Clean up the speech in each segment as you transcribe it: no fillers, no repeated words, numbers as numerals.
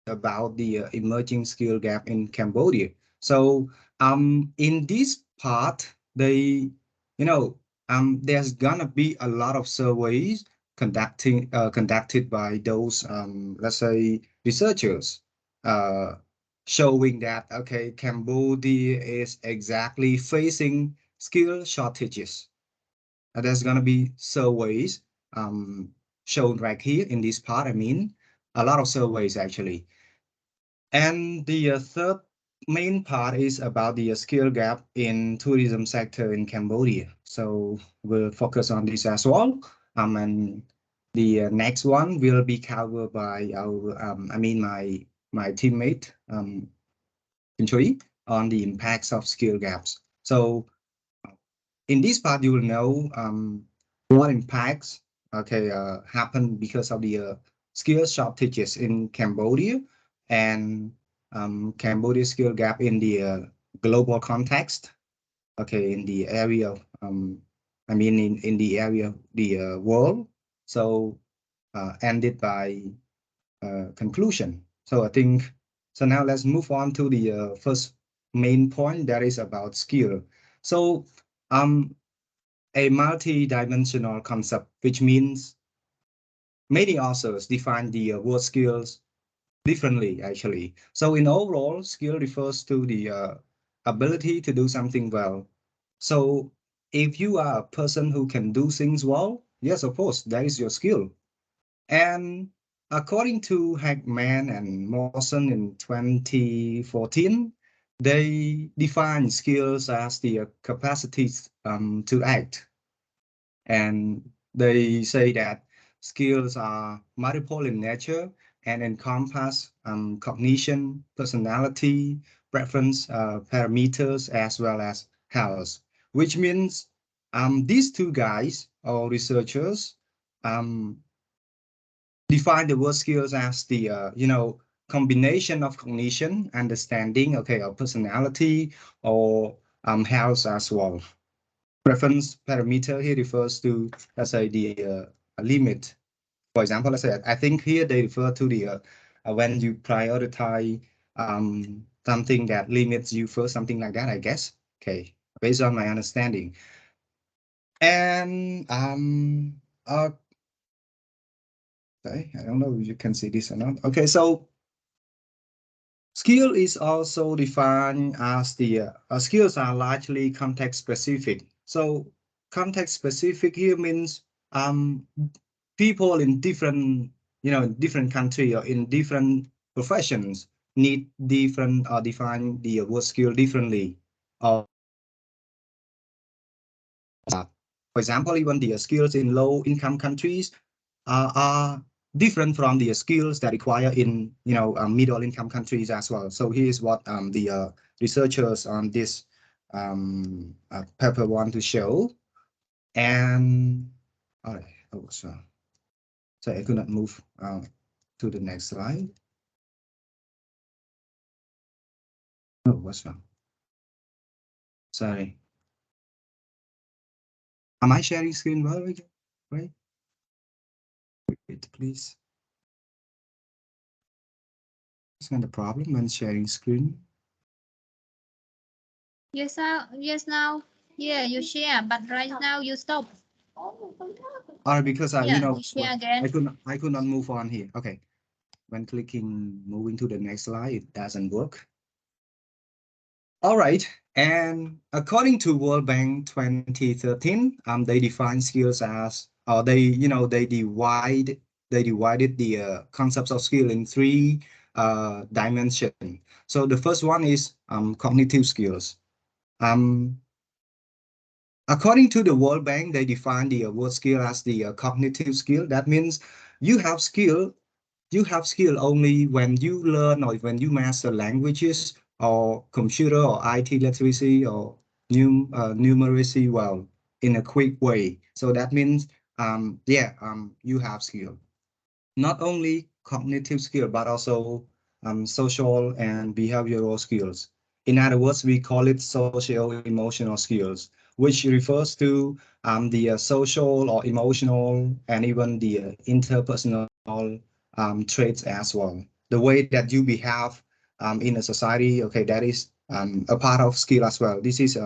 about the emerging skill gap in Cambodia. So in this part, there's gonna be a lot of surveys conducted by those let's say researchers, uh, showing that okay, Cambodia is exactly facing skill shortages. There's gonna be surveys shown right here in this part. I mean, a lot of surveys actually. And the third main part is about the skill gap in tourism sector in Cambodia. So we'll focus on this as well. And the next one will be covered by my teammate, Choi, on the impacts of skill gaps. So in this part, you will know what impacts happen because of the skill shortages in Cambodia and Cambodia skill gap in the global context. Okay, in the area of in the area of the world. So ended by conclusion. So I think so. Now let's move on to the first main point that is about skill. So um a multi-dimensional concept, which means many authors define the word skills differently, actually. So in overall, skill refers to the ability to do something well. So if you are a person who can do things well, yes, of course, that is your skill. And according to Hackman and Mawson in 2014, they define skills as the capacities to act. And they say that skills are multiple in nature and encompass cognition, personality, preference parameters, as well as health, which means these two guys or researchers um, define the word skills as the, combination of cognition, understanding, okay, or personality, or health as well. Preference parameter here refers to, let's say, the limit. For example, let's say, I think here they refer to the when you prioritize something that limits you first, something like that, I guess. Okay, based on my understanding. And okay, I don't know if you can see this or not. Okay, so skill is also defined as the skills are largely context specific. So context specific here means people in different, different country or in different professions need different or define the word skill differently. Or for example, even the skills in low income countries are different from the skills that require in middle income countries as well. So here's what the researchers on this paper want to show. And all right, oh, so I could not move to the next slide. Oh, what's wrong? Sorry. Am I sharing screen well? Right? Wait, please. What's not the problem when sharing screen? Yes, yes, now. Yeah, you share, but right now you stop. Or because Yeah, you share again. I could not move on here. Okay. When moving to the next slide, it doesn't work. All right. And according to World Bank 2013, they define skills as, or they divided the concepts of skill in three dimensions. So the first one is cognitive skills. Um, According to the World Bank, they define the word skill as the cognitive skill. That means you have skill you have skill only when you learn or when you master languages or computer or IT literacy or numeracy well in a quick way. So that means, you have skill. Not only cognitive skill, but also social and behavioral skills. In other words, we call it social emotional skills, which refers to the social or emotional and even the interpersonal traits as well. the way that you behave in a society. Okay, that is a part of skill as well. This is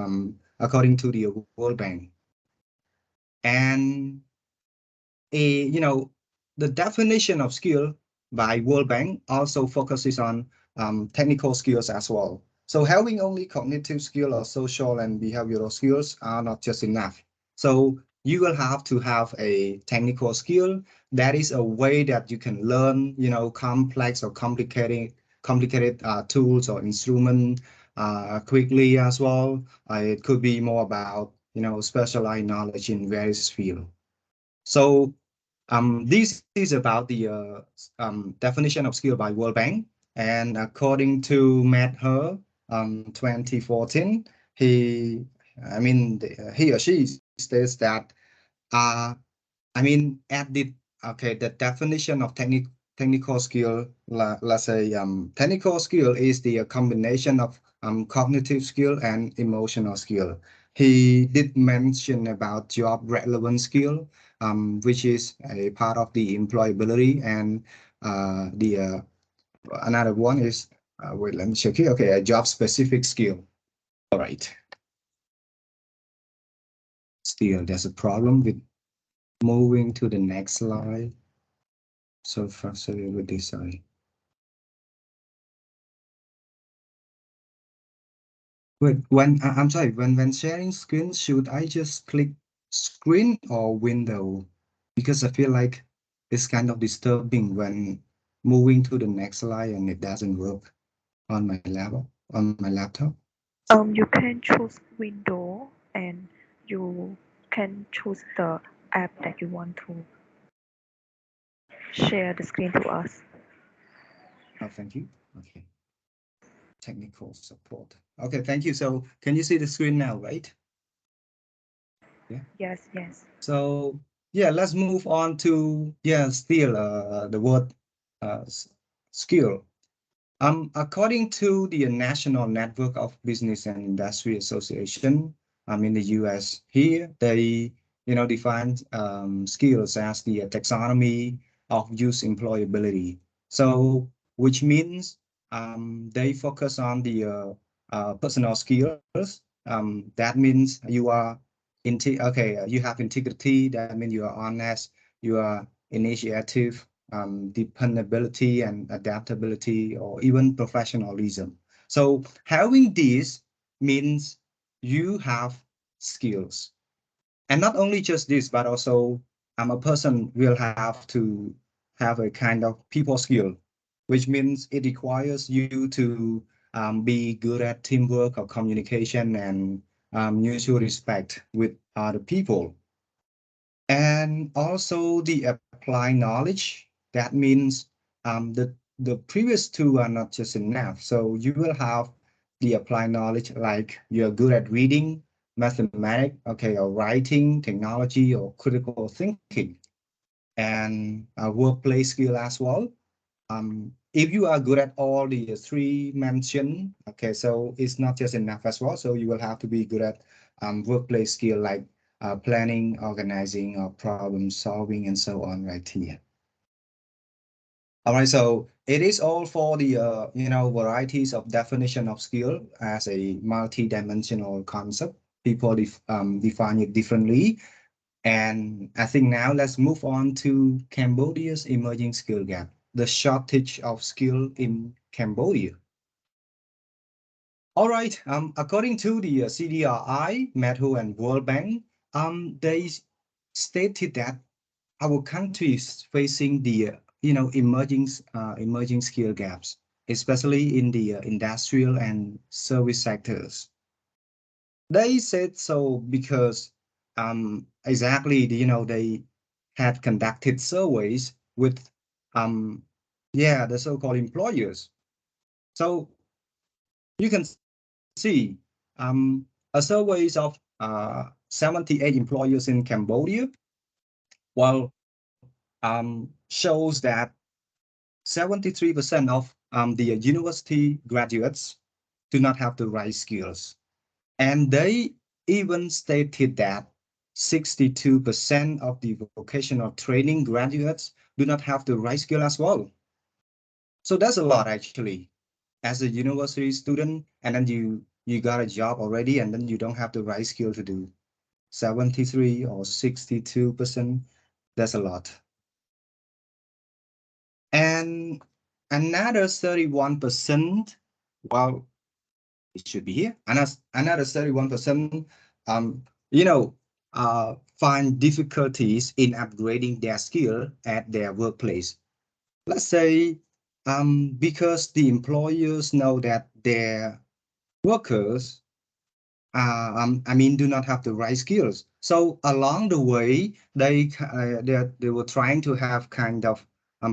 according to the World Bank. And the definition of skill by World Bank also focuses on technical skills as well. So having only cognitive skill or social and behavioral skills are not just enough. So you will have to have a technical skill. That is a way that you can learn, complex or complicated tools or instrument quickly as well. It could be more about, specialized knowledge in various fields. So this is about the definition of skill by World Bank. And according to Matt Her, 2014, he or she states that, uh, at the, okay, the definition of technical skill, let's say technical skill is the combination of cognitive skill and emotional skill. He did mention about job relevant skill, which is a part of the employability, and the another one is, wait, let me check here. Okay, a job specific skill. All right. Still, there's a problem with moving to the next slide. So frustrated with this, sorry. Wait, I'm sorry, when sharing screen, should I just click screen or window? Because I feel like it's kind of disturbing when moving to the next slide and it doesn't work on my laptop. You can choose window and you can choose the app that you want to share the screen to us. Oh, thank you. Okay. Technical support. Okay, thank you. So can you see the screen now, right? Yeah. Yes, yes. So yeah, let's move on to, yeah, still the word skill. According to the National Network of Business and Industry Association, in the US, here they, define skills as the taxonomy of youth employability. So, which means they focus on the personal skills. That means you are you have integrity. That means you are honest. You are initiative, dependability and adaptability, or even professionalism. So having this means you have skills. And not only just this, but also a person will have to have a kind of people skill, which means it requires you to be good at teamwork or communication and mutual respect with other people. And also the applied knowledge. That means the previous two are not just enough. So you will have the applied knowledge, like you're good at reading, mathematics, okay, or writing, technology, or critical thinking, and workplace skill as well. If you are good at all the three mentioned, okay, so it's not just enough as well. So you will have to be good at workplace skill like planning, organizing, or problem solving, and so on right here. All right, so it is all for the varieties of definition of skill as a multi-dimensional concept. People define it differently. And I think now let's move on to Cambodia's emerging skill gap, the shortage of skill in Cambodia. All right, according to the CDRI, Metro, and World Bank, they stated that our country is facing the emerging skill gaps, especially in the industrial and service sectors. They said so because exactly, they had conducted surveys with the so-called employers. So you can see a surveys of 78 employers in Cambodia, while shows that 73% of the university graduates do not have the right skills. And they even stated that 62% of the vocational training graduates do not have the right skill as well. So that's a lot actually. As a university student, and then you got a job already, and then you don't have the right skill to do 73 or 62%. That's a lot. And another 31%, well, it should be here. Another 31%, you know, find difficulties in upgrading their skill at their workplace. Let's say, because the employers know that their workers, do not have the right skills. So along the way, they were trying to have kind of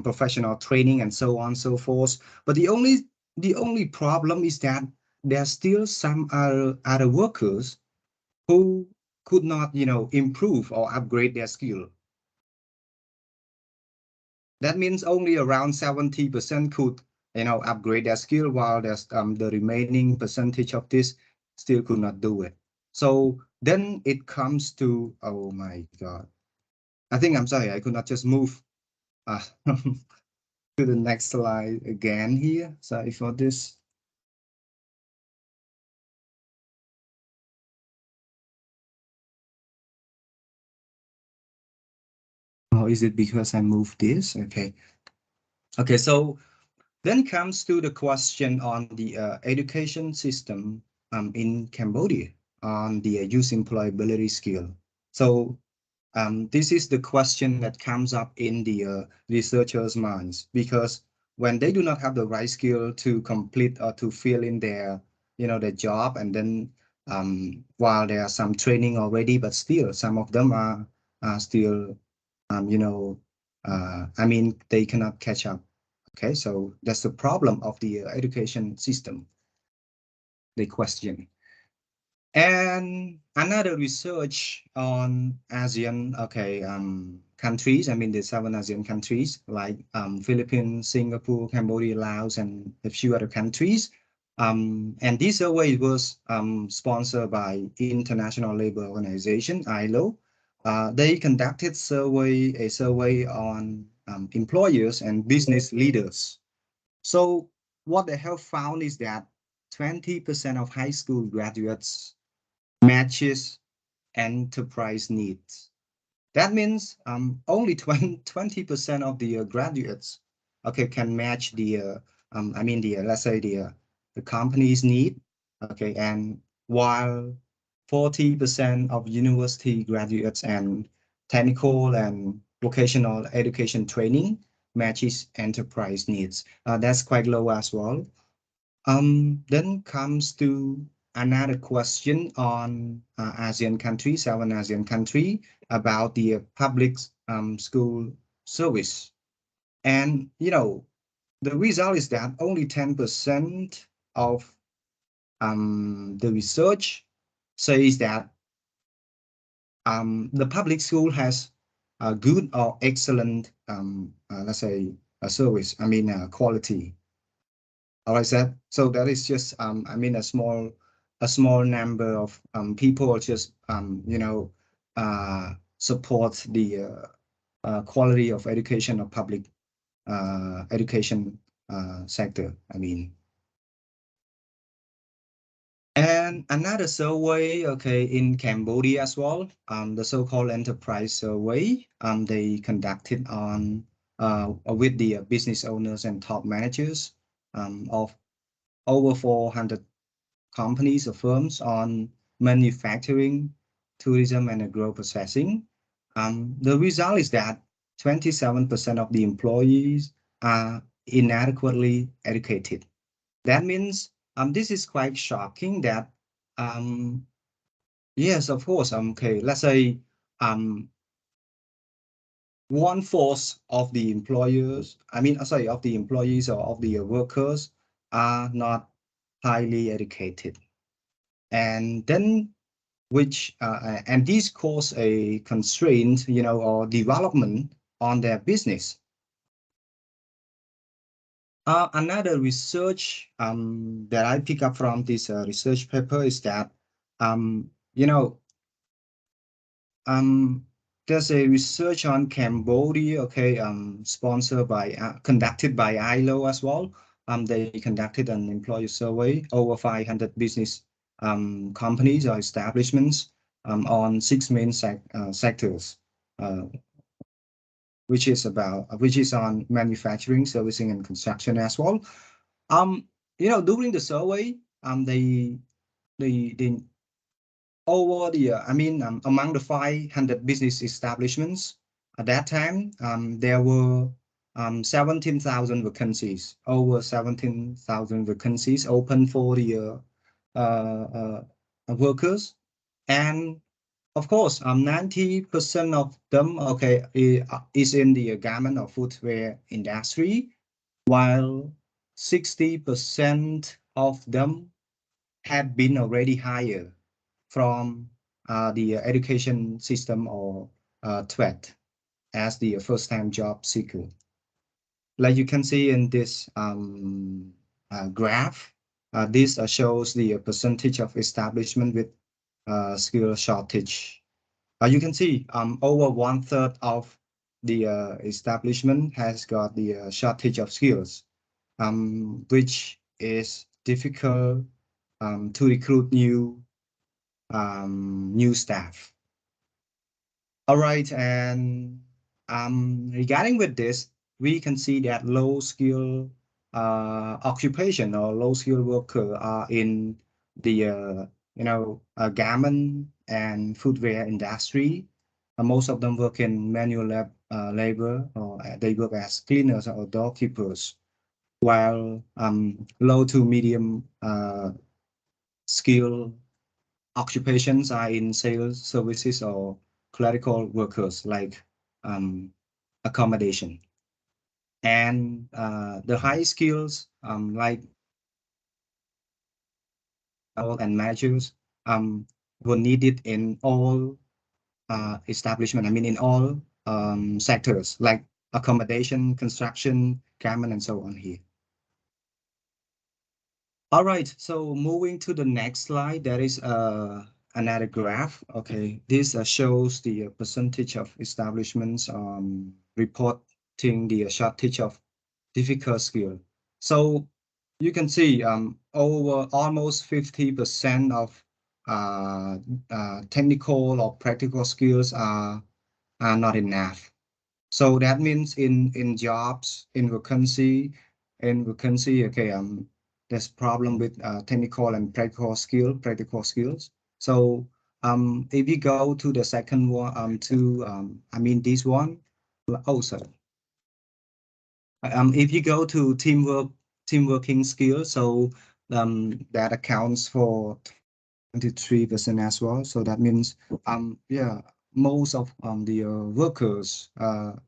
professional training and so on and so forth. But the only problem is that there are still some other workers who could not, improve or upgrade their skill. That means only around 70% could, upgrade their skill, while there's the remaining percentage of this still could not do it. So then it comes to, oh my God. I think I'm sorry, I could not just move to the next slide again here. Sorry for this. Oh, is it because I moved this? Okay. Okay, so then comes to the question on the education system in Cambodia on the youth employability skill. So this is the question that comes up in the researchers' minds, because when they do not have the right skill to complete or to fill in their job, and then while there are some training already, but still some of them are still, they cannot catch up. Okay, so that's the problem of the education system, they question. And another research on ASEAN, okay, countries, the 7 ASEAN countries like Philippines, Singapore, Cambodia, Laos, and a few other countries. And this survey was sponsored by International Labour Organization, ILO. They conducted a survey on employers and business leaders. So what they have found is that 20% of high school graduates matches enterprise needs. That means only 20% of the graduates, okay, can match let's say the company's need, okay, and while 40% of university graduates and technical and vocational education training matches enterprise needs. That's quite low as well. Then comes to another question on ASEAN countries, 7 ASEAN country, about the public school service. And, the result is that only 10% of the research says that the public school has a good or excellent, let's say, a service, quality. All right, Seth. So that is just, a small number of people just, support the quality of education of public education sector. And another survey, okay, in Cambodia as well, the so-called enterprise survey, they conducted on with the business owners and top managers of over 400 companies or firms on manufacturing, tourism, and agro-processing. The result is that 27% of the employees are inadequately educated. That means this is quite shocking that yes, of course, okay, let's say 1/4 of the employers, sorry, of the employees or of the workers are not highly educated. And then and these cause a constraint, or development on their business. Another research that I pick up from this research paper is that, you know, um, there's a research on Cambodia, okay, sponsored by, conducted by ILO as well. They conducted an employee survey over 500 business companies or establishments on 6 main sectors, uh, which is on manufacturing, servicing, and construction as well. Um, during the survey, they over the among the 500 business establishments at that time, there were 17,000 vacancies, over 17,000 vacancies open for the workers. And of course, 90% of them, okay, is in the garment or footwear industry, while 60% of them had been already hired from the education system or threat as the first-time job seeker. Like you can see in this graph, this shows the percentage of establishment with skill shortage. You can see over 1/3 of the establishment has got the shortage of skills, which is difficult to recruit new staff. All right, and regarding with this, we can see that low skill occupation or low skill worker are in the garment and footwear industry. Most of them work in manual labor, or they work as cleaners or doorkeepers, while low to medium skill occupations are in sales, services, or clerical workers like accommodation. And the high skills like and managers were needed in all establishment. I mean, in all sectors like accommodation, construction, garment, and so on here. All right, so moving to the next slide, there is another graph. Okay, this shows the percentage of establishments reporting the shortage of difficult skill. So you can see over almost 50% of technical or practical skills are not enough. So that means in jobs, in vacancy, okay, there's problem with technical and practical skills. So if you go to the second one, this one, oh, sorry. If you go to teamworking skills, so that accounts for 23% as well. So that means, yeah, most of the workers are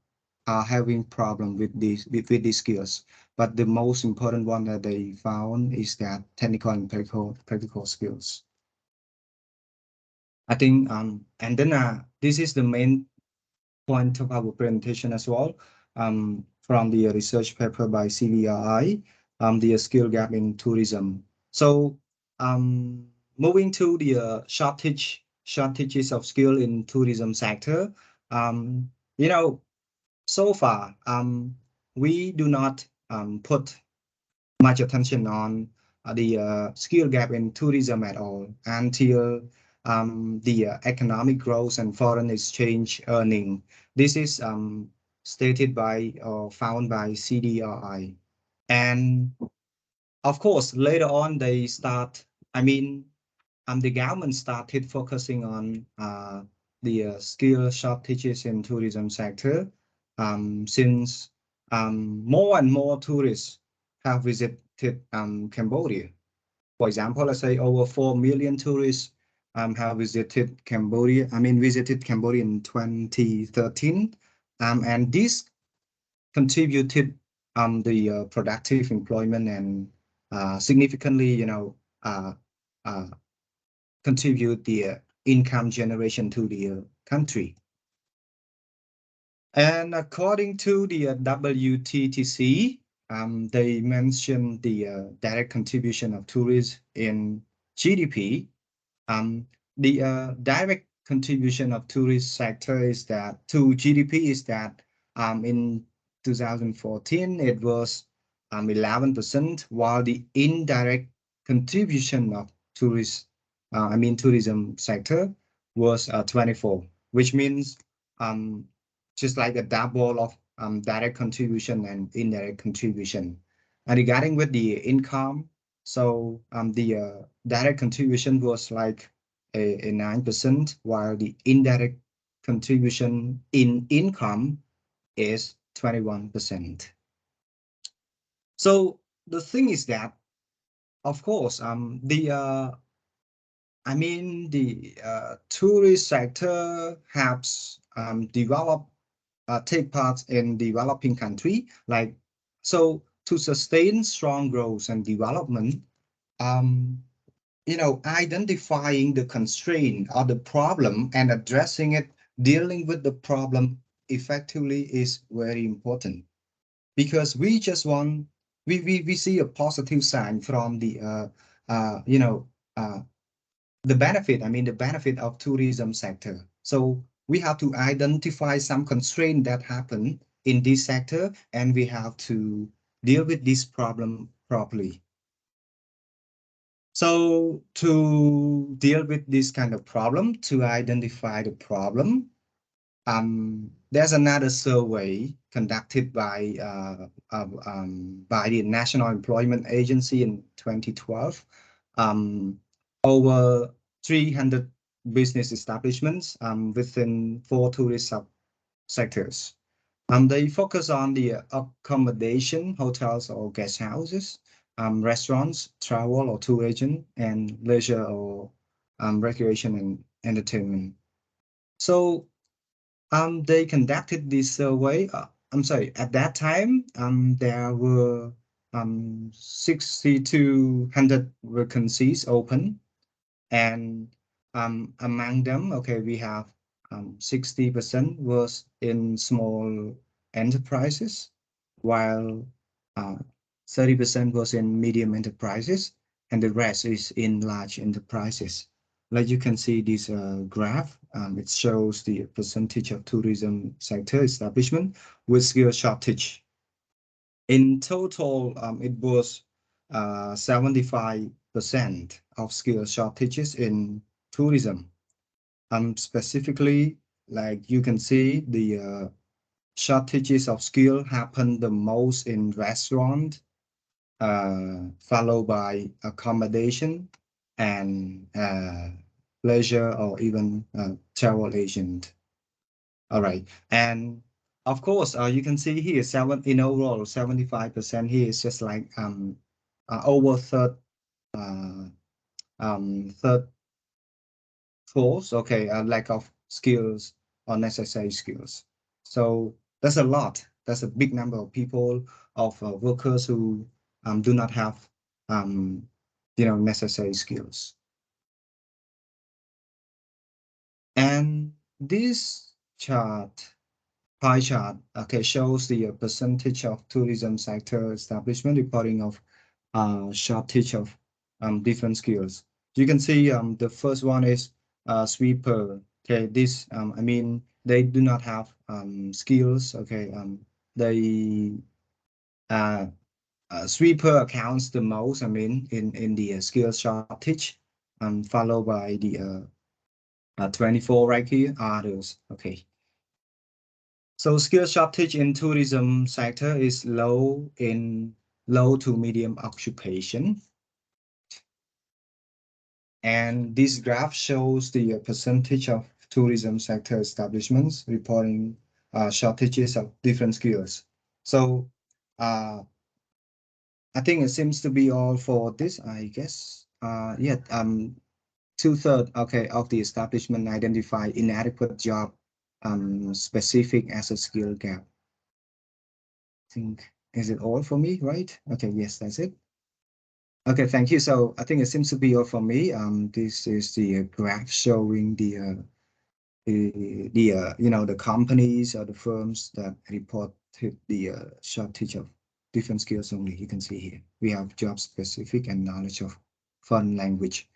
having problem with these skills. But the most important one that they found is that technical and practical skills. I think, and then this is the main point of our presentation as well, from the research paper by CVRI, the skill gap in tourism. So moving to the shortages of skill in tourism sector, you know, so far we do not put much attention on the skill gap in tourism at all until the economic growth and foreign exchange earning. This is stated by or found by CDRI. And of course, later on, the government started focusing on the skill shortages in tourism sector since more and more tourists have visited Cambodia. For example, let's say over 4 million tourists have visited Cambodia in 2013. And this contributed the productive employment and significantly, uh, uh, contribute the income generation to the country. And according to the WTTC, they mentioned the direct contribution of tourists in GDP. The direct contribution of tourist sector is that to GDP is that in 2014 it was 11%, while the indirect contribution of tourism sector was 24, which means um, just like a double of direct contribution and indirect contribution. And regarding with the income, so the direct contribution was like a 9%, while the indirect contribution in income is 21%. So the thing is that, of course, the tourist sector has developed take part in developing country. Like, so to sustain strong growth and development, um, identifying the constraint or the problem and addressing it, dealing with the problem effectively is very important, because we just want, we see a positive sign from the uh, you know uh, the benefit, the benefit of tourism sector. So we have to identify some constraint that happen in this sector, and we have to deal with this problem properly. So to deal with this kind of problem, to identify the problem, there's another survey conducted by the National Employment Agency in 2012. Over 300 business establishments within 4 tourist sectors. They focus on the accommodation, hotels or guest houses, restaurants, travel or tour agent, and leisure or recreation and entertainment. So they conducted this survey. I'm sorry, at that time, there were 6,200 vacancies open, and among them, okay, we have 60% was in small enterprises, while 30% was in medium enterprises, and the rest is in large enterprises. Like you can see this graph, it shows the percentage of tourism sector establishment with skill shortage. In total, it was 75% of skill shortages in tourism. Specifically, like you can see, the shortages of skill happen the most in restaurant, followed by accommodation and leisure or even travel agent. All right, and of course, you can see here in overall 75% here is just like over uh, third force. Okay, lack of skills or necessary skills. So that's a lot. That's a big number of people, of workers who do not have necessary skills. And this pie chart, okay, shows the percentage of tourism sector establishment reporting of shortage of different skills. You can see the first one is sweeper. Okay, this they do not have skills. Okay, they uh, sweeper accounts the most. In the skill shortage, followed by the 24 right here, others. Okay. So skill shortage in tourism sector is low to medium occupation. And this graph shows the percentage of tourism sector establishments reporting shortages of different skills. So I think it seems to be all for this, I guess. Yeah, 2/3, okay, of the establishment identify inadequate job specific as a skill gap. I think, is it all for me, right? Okay, yes, that's it. Okay, thank you. So I think it seems to be all for me. This is the graph showing the companies or the firms that reported the shortage of different skills only. You can see here we have job specific and knowledge of foreign language.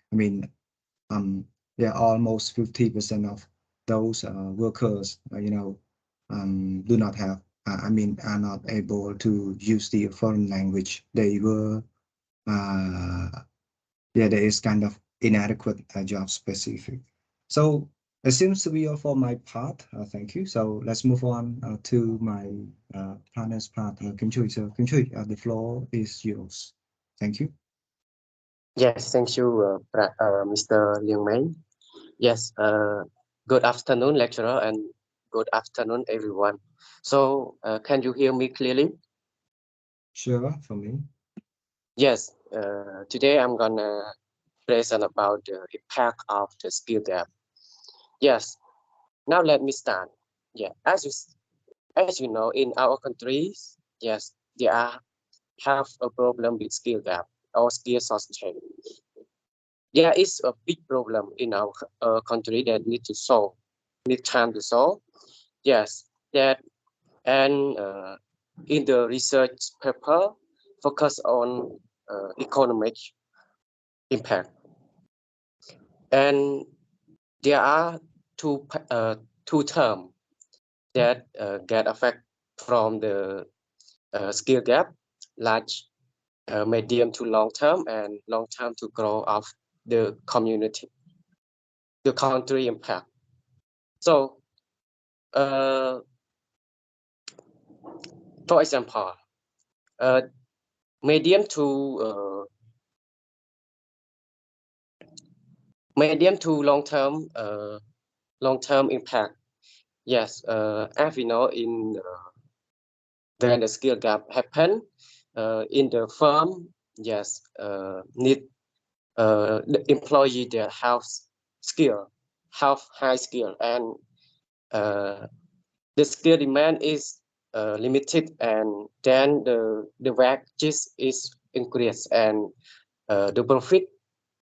yeah, almost 50% of those workers, do not have, are not able to use the foreign language. They were, uh, yeah, there is kind of inadequate job specific. So it seems to be all for my part. Thank you. So let's move on to my partner's part. Kim Chui, so Kim Chui, the floor is yours. Thank you. Yes, thank you, Mr. Liang Mei. Yes, good afternoon, lecturer, and good afternoon, everyone. So, can you hear me clearly? Sure, for me. Yes, today I'm gonna present about the impact of the skill gap. Yes, now let me start. Yeah, as you know, in our countries, yes, there are have a problem with skill gap or skill shortage. There is a big problem in our country that need time to solve. Yes, that and in the research paper focus on economic impact, and there are two terms that get affect from the skill gap, large, medium to long term, and long term to grow of the community, the country impact. So, uh, for example, uh, medium to uh, long term impact. Yes, as we know, in when the skill gap happen in the firm, yes, need the employee that have skill, have high skill, and uh, the skill demand is limited, and then the wages is increased, and the profit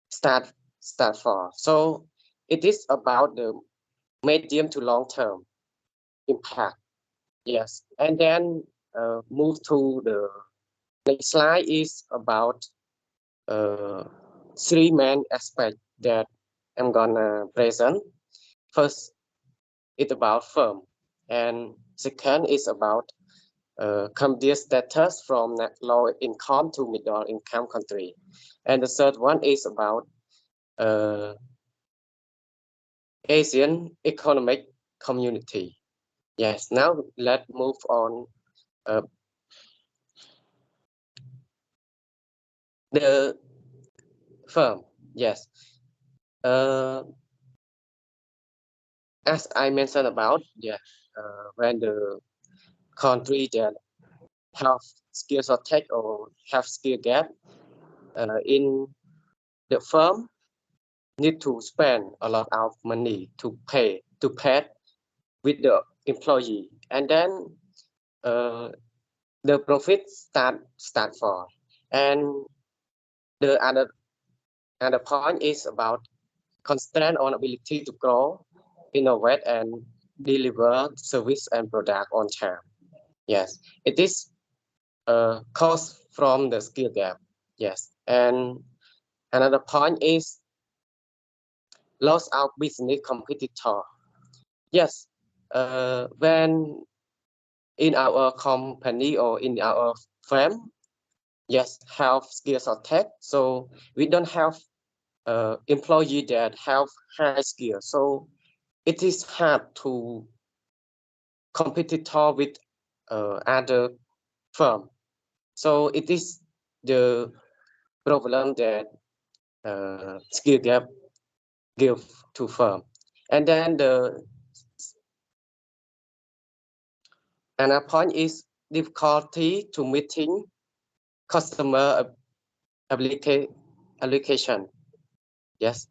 start start for. So it is about the medium to long term impact. Yes, and then move to the next slide is about uh, three main aspects that I'm gonna present. First, it's about firm, and second is about career status from low income to middle income country, and the third one is about uh, Asian economic community. Yes, now let's move on. Uh, the firm, yes. Uh, as I mentioned about, yeah, when the country that have skill shortage or have skill gap in the firm need to spend a lot of money to pay with the employee, and then uh, the profit start for. And the other point is about constraint on ability to grow, innovate, and deliver service and product on time. Yes, it is cost from the skill gap. Yes, and another point is loss of business competitor. Yes, when in our company or in our firm, yes, have skills or tech. So we don't have employee that have high skills. So it is hard to competitor with other firm. So it is the problem that skill gap give to firm. And then the another point is difficulty to meeting customer application. Yes.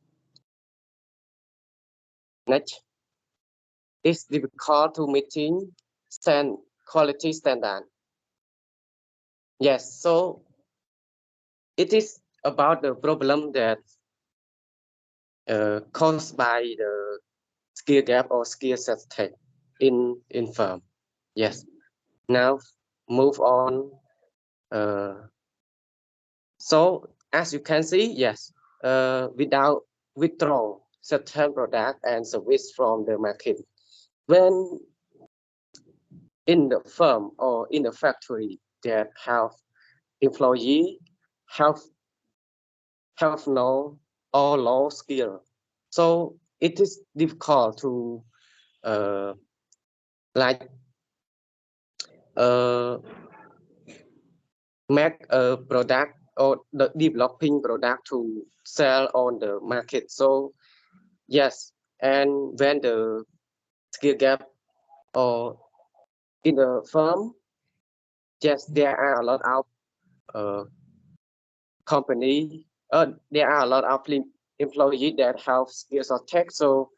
Next, it's difficult to meeting quality standard. Yes. So it is about the problem that caused by the skill gap or skill shortage in firm. Yes. Now move on. So as you can see, yes, without withdrawal certain product and service from the market. When in the firm or in the factory that have employee have no or low skill, so it is difficult to like make a product or the developing product to sell on the market. So yes, and when the skill gap or in the firm, yes, there are a lot of company, there are a lot of employees that have skills or tech. So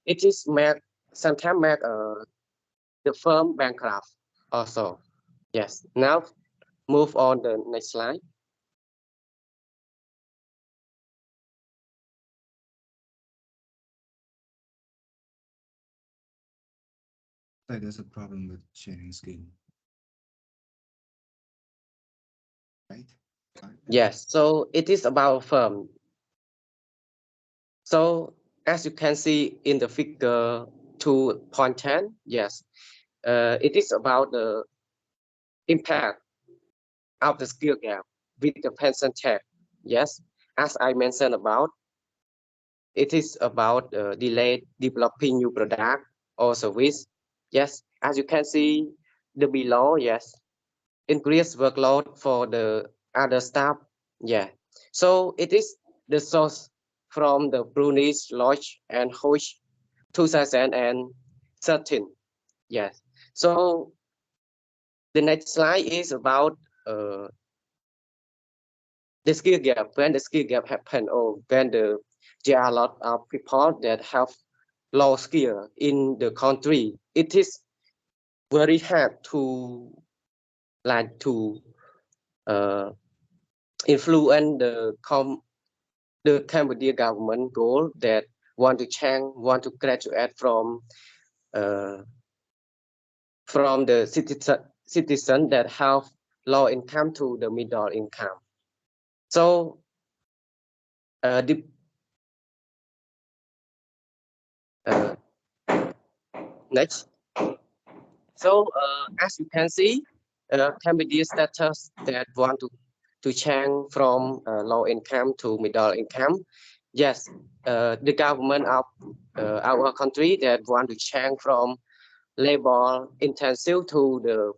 it is sometimes make the firm bankrupt also. Yes. Now move on the next slide. Like there's a problem with sharing screen. Right? Yes. So it is about firm. So as you can see in the figure 2.10, yes, it is about the impact of the skill gap with the pension tech. Yes, as I mentioned about, it is about delayed developing new product or service. Yes, as you can see the below, yes, increased workload for the other staff. Yeah, so it is the source from the Brunei Lodge and Hodge 2013. Yes, so the next slide is about the skill gap. When the skill gap happen or when there are a lot of people that have low skill in the country, it is very hard to like to influence the Cambodia government goal that want to graduate uh, from the citizen that have low income to the middle income. So next. So as you can see, Cambodia status that want to change from low income to middle income. Yes, the government of our country that want to change from labor intensive to the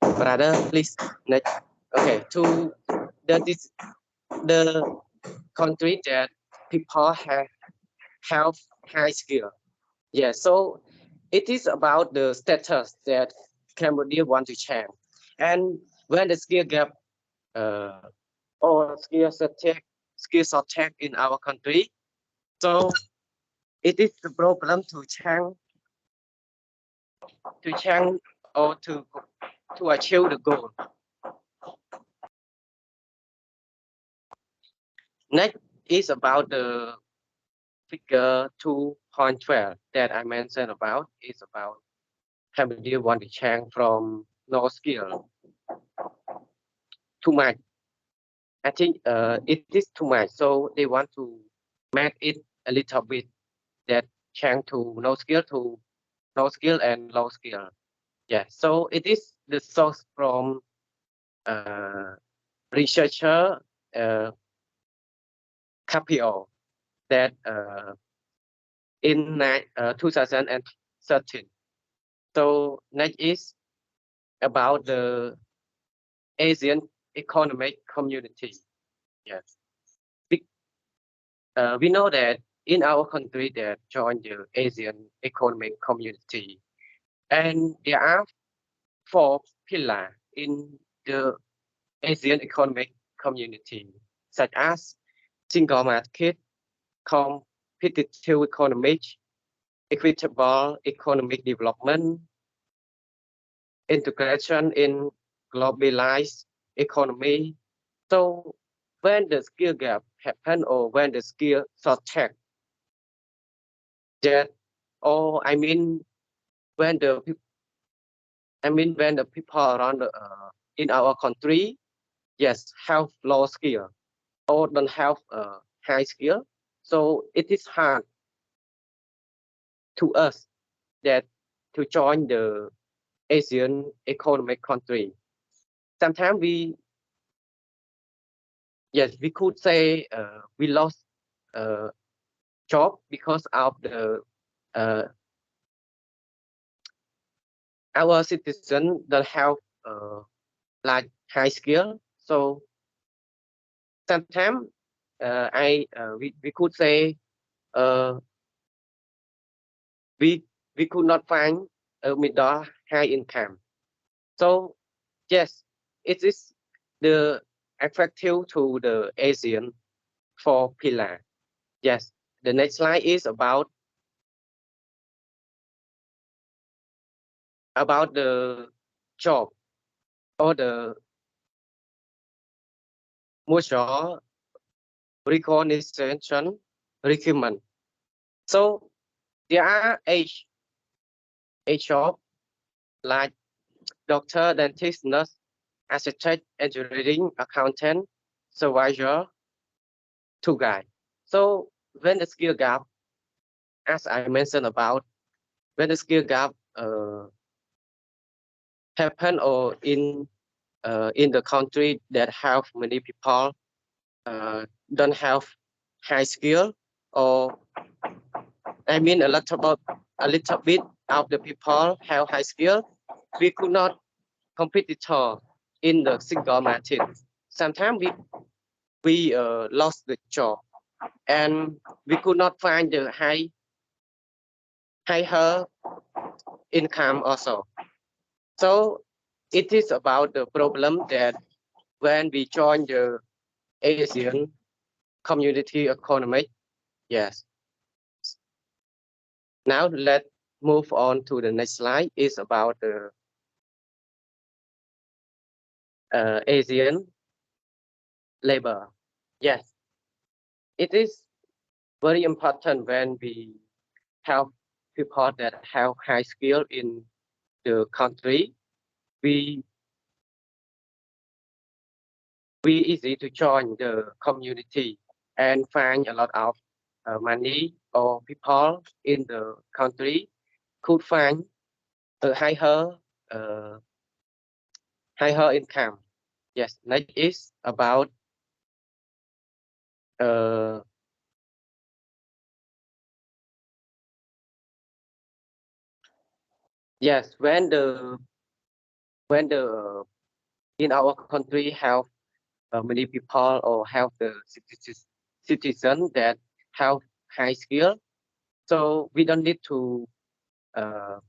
brother, please next. Okay, to the country that people have high skill. Yeah, so it is about the status that Cambodia want to change. And when the skill gap or skill shortage in our country, so it is the problem to change or to achieve the goal. Next is about the figure 2.12 that I mentioned about. Is about Cambodia want to change from no skill too much. I think it is too much, so they want to make it a little bit that change to no skill and low skill. Yeah, so it is the source from researcher KPO that in 2013. So next is about the Asian economic community. Yes. We know that in our country that joined the Asian economic community, and there are four pillars in the Asian economic community, such as single market, competitive economic, equitable economic development, integration in globalized economy. So when the skill gap happen or when the skill shortage, that or when the when the people around in our country, yes, have low skill. or don't have high skill. So it is hard to us that to join the Asian economic country. Sometimes we could say we lost job because of the uh, our citizen don't have like high skill. So sometimes we could say uh, we we could not find a middle high income. So yes, it is the attractive to the Asian for pillar. Yes, the next slide is about the job or the mutual recognition requirement. So there are a job like doctor, dentist, nurse, architect, engineering, accountant, supervisor, tour guide. So when the skill gap, as I mentioned about, when the skill gap happen or in the country that have many people don't have high skill, or I mean a little bit of the people have high skill, we could not competitor in the single market. Sometimes we lost the job and we could not find the higher income also. So it is about the problem that when we join the Asian community economy, yes. Now let's move on to the next slide. Is about the Asian labor. Yes, it is very important when we have people that have high skill in the country. We we easy to join the community and find a lot of money, or people in the country could find a uh, higher income. Yes, next is about uh, yes, when the in our country have many people or have the citizen that have high skill, so we don't need to uh,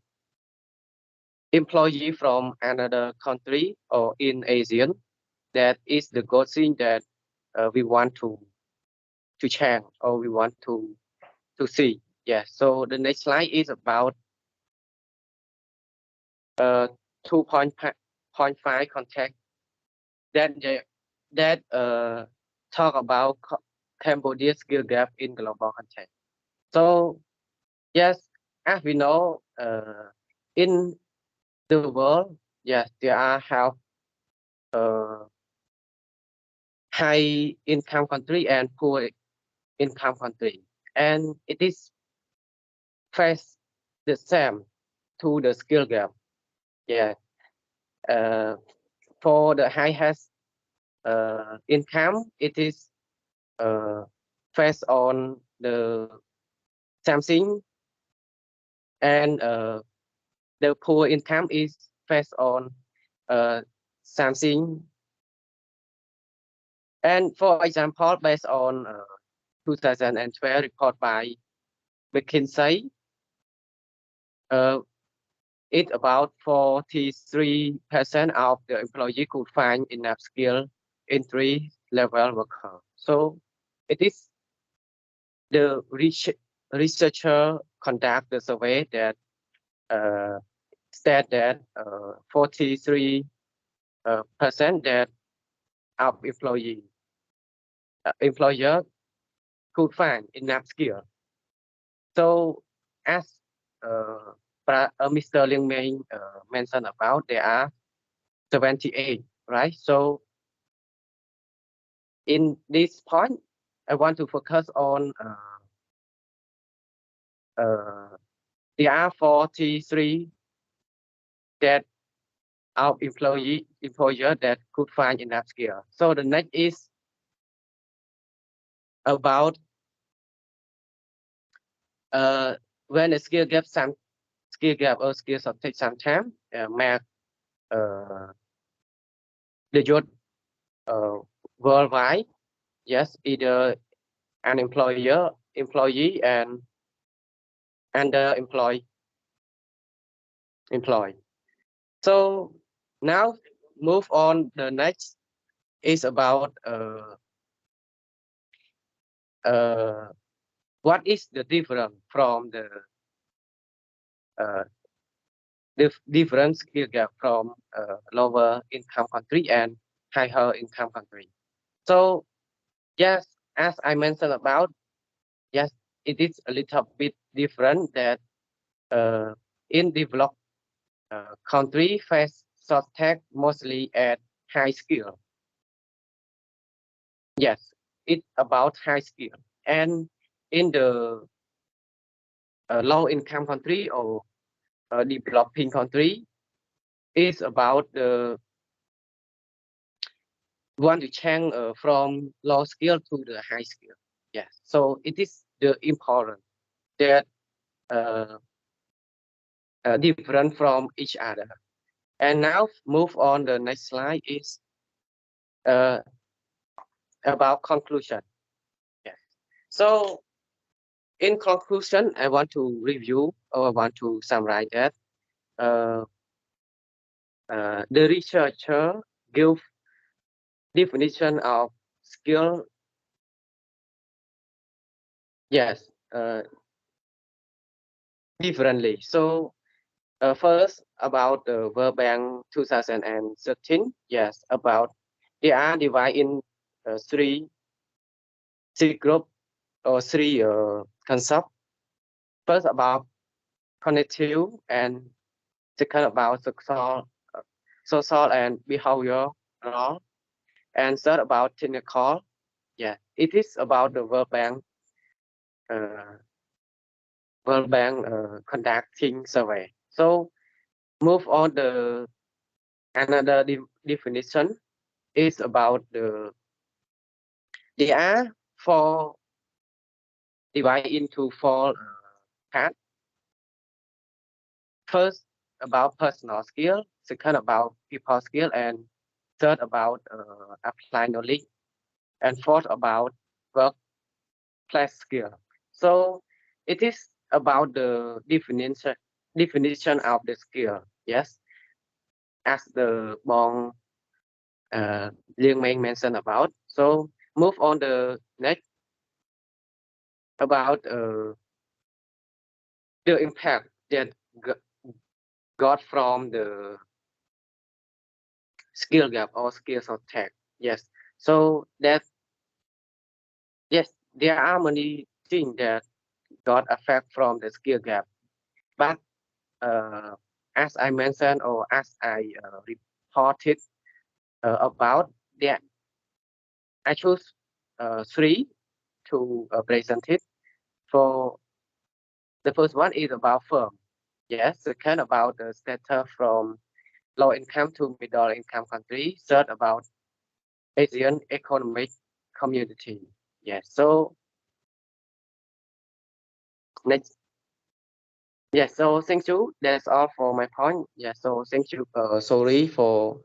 employee from another country or in Asian. That is the good thing that we want to change, or we want to see. Yeah. So the next slide is about uh, 2.5 contact that talk about Cambodia skill gap in global context. So yes, as we know, in the world, yes, there are have uh, high income country and poor income country, and it is face the same to the skill gap. Yeah, uh, for the highest income, it is uh, based on the something, and the poor income is based on uh, something. And for example, based on 2012 report by McKinsey, uh, it about 43% of the employee could find enough skill entry level worker. So it is the researcher conduct the survey that uh, said that 43% that of employer could find enough skill. So as Mr. Liang Mei mentioned about, there are 78, right? So in this point, I want to focus on there are 43 that our employer that could find enough skill. So the next is about when a skill gap or skill shortage sometimes make the job worldwide. Yes, either an employee and underemployed employee. So now move on. The next is about what is the difference from the different skill gap from lower income country and higher income country. So yes, as I mentioned about, yes, it is a little bit different that in developed country face shortage mostly at high skill. Yes, it's about high skill. And in the low income country or developing country, is about the want to change from low skill to the high skill. Yes, so it is the important that different from each other. And now move on. The next slide is about conclusion. Yes. So in conclusion, I want to review or I want to summarize that the researcher give definition of skill. Yes, differently. So first about the World Bank 2013. Yes, about they are divided in three group or three concepts. First about cognitive, and second about social and behavioral, and third about technical. Yeah, it is about the uh, World Bank conducting survey. So move on. The another definition is about they are four divided into four parts. First about personal skill, second about people skill, and third about applied knowledge, and fourth about workplace skill. So it is about the definition of the skill. Yes, as the Bong Liang Meng mentioned about. So move on the next about the impact that got from the skill gap or skills of tech. Yes. So that yes, there are many things that got affect from the skill gap. But as I mentioned or as I reported about that, I choose three to present it. For the first one is about firm. Yes, second about the status from low income to middle income country. Third about Asian economic community. Yes. So next. Yes. So thank you. That's all for my point. Yes. So thank you. Sorry for.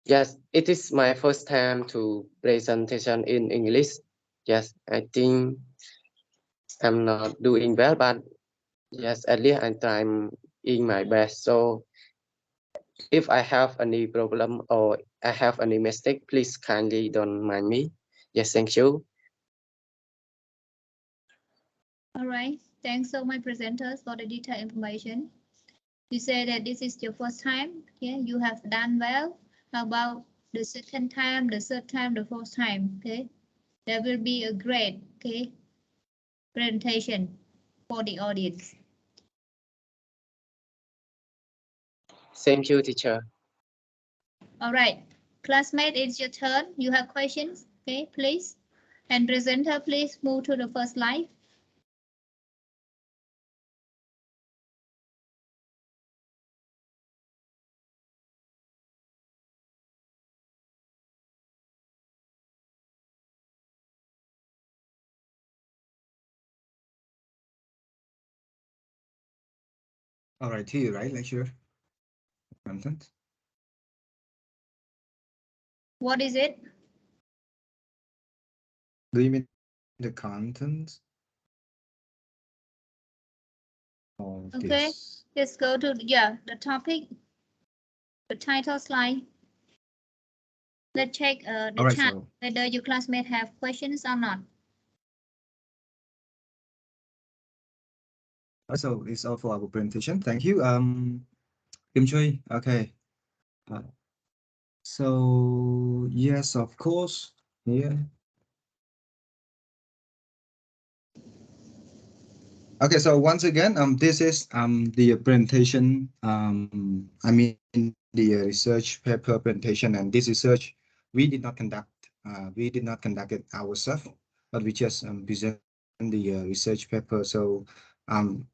Yes, it is my first time to presentation in English. Yes, I think I'm not doing well, but yes, at least I'm trying in my best. So if I have any problem or I have any mistake, please kindly don't mind me. Yes, thank you. All right. Thanks so much, presenters, for the detailed information. You say that this is your first time. Yeah, you have done well. How about the second time, the third time, the fourth time? Okay, there will be a great presentation for the audience. Thank you, teacher. All right, classmate, it's your turn. You have questions? Okay, please. And presenter, please move to the first slide. All right, here, right, lecture content. What is it? Do you mean the content of Okay, this? let's go to the topic, the title slide. Let's check the All right, chat so whether your classmates have questions or not. so it's all for our presentation. Thank you. Kim Chui. Okay. So yes, of course. Yeah. Okay, so once again, this is the presentation. I mean the research paper presentation, and this research we did not conduct. We did not conduct it ourselves, but we just present the research paper. So I'm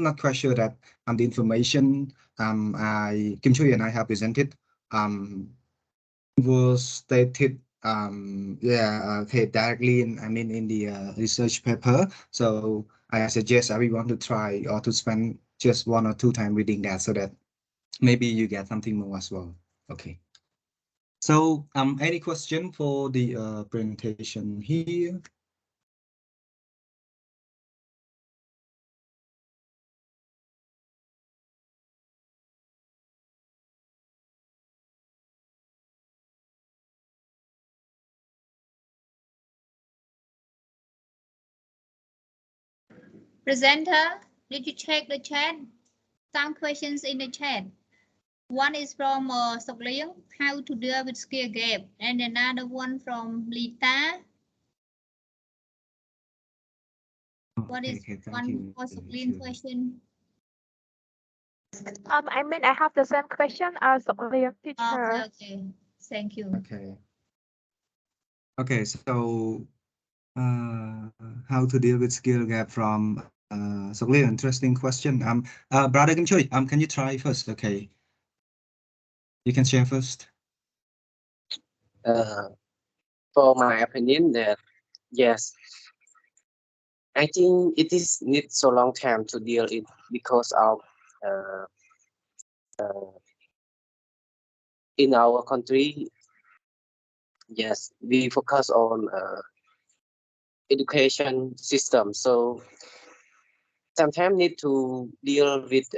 not quite sure that the information Kim Chui and I have presented was stated okay, directly in in the research paper. So I suggest everyone to try or to spend just 1 or 2 times reading that so that maybe you get something more as well. Okay. So any question for the presentation here? Presenter, did you check the chat? Some questions in the chat. One is from Sok Liang, how to deal with skill gap, and another one from Lita. What is Okay, thank one you. for Sok Liang question? I mean, I have the same question as the teacher. Okay, okay. Thank you. Okay. Okay, so how to deal with skill gap from so really interesting question. Brother Kim Choi, can you try first? Okay, you can share first. For my opinion, that yes, I think it is need so long time to deal it because of uh, in our country. Yes, we focus on education system, so sometimes need to deal with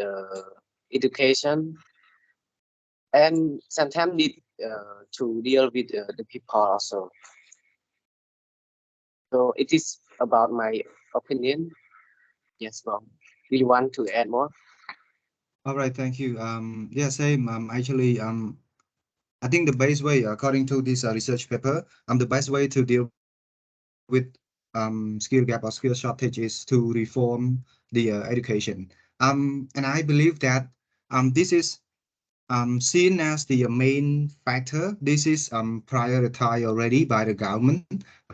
education, and sometimes need to deal with the people also. So it is about my opinion. Yes, ma'am. Do you want to add more? All right, thank you. Yeah, same. Actually, I think the best way, according to this research paper, the best way to deal with skill gap or skill shortage is to reform the education. And I believe that this is seen as the main factor. This is prioritized already by the government.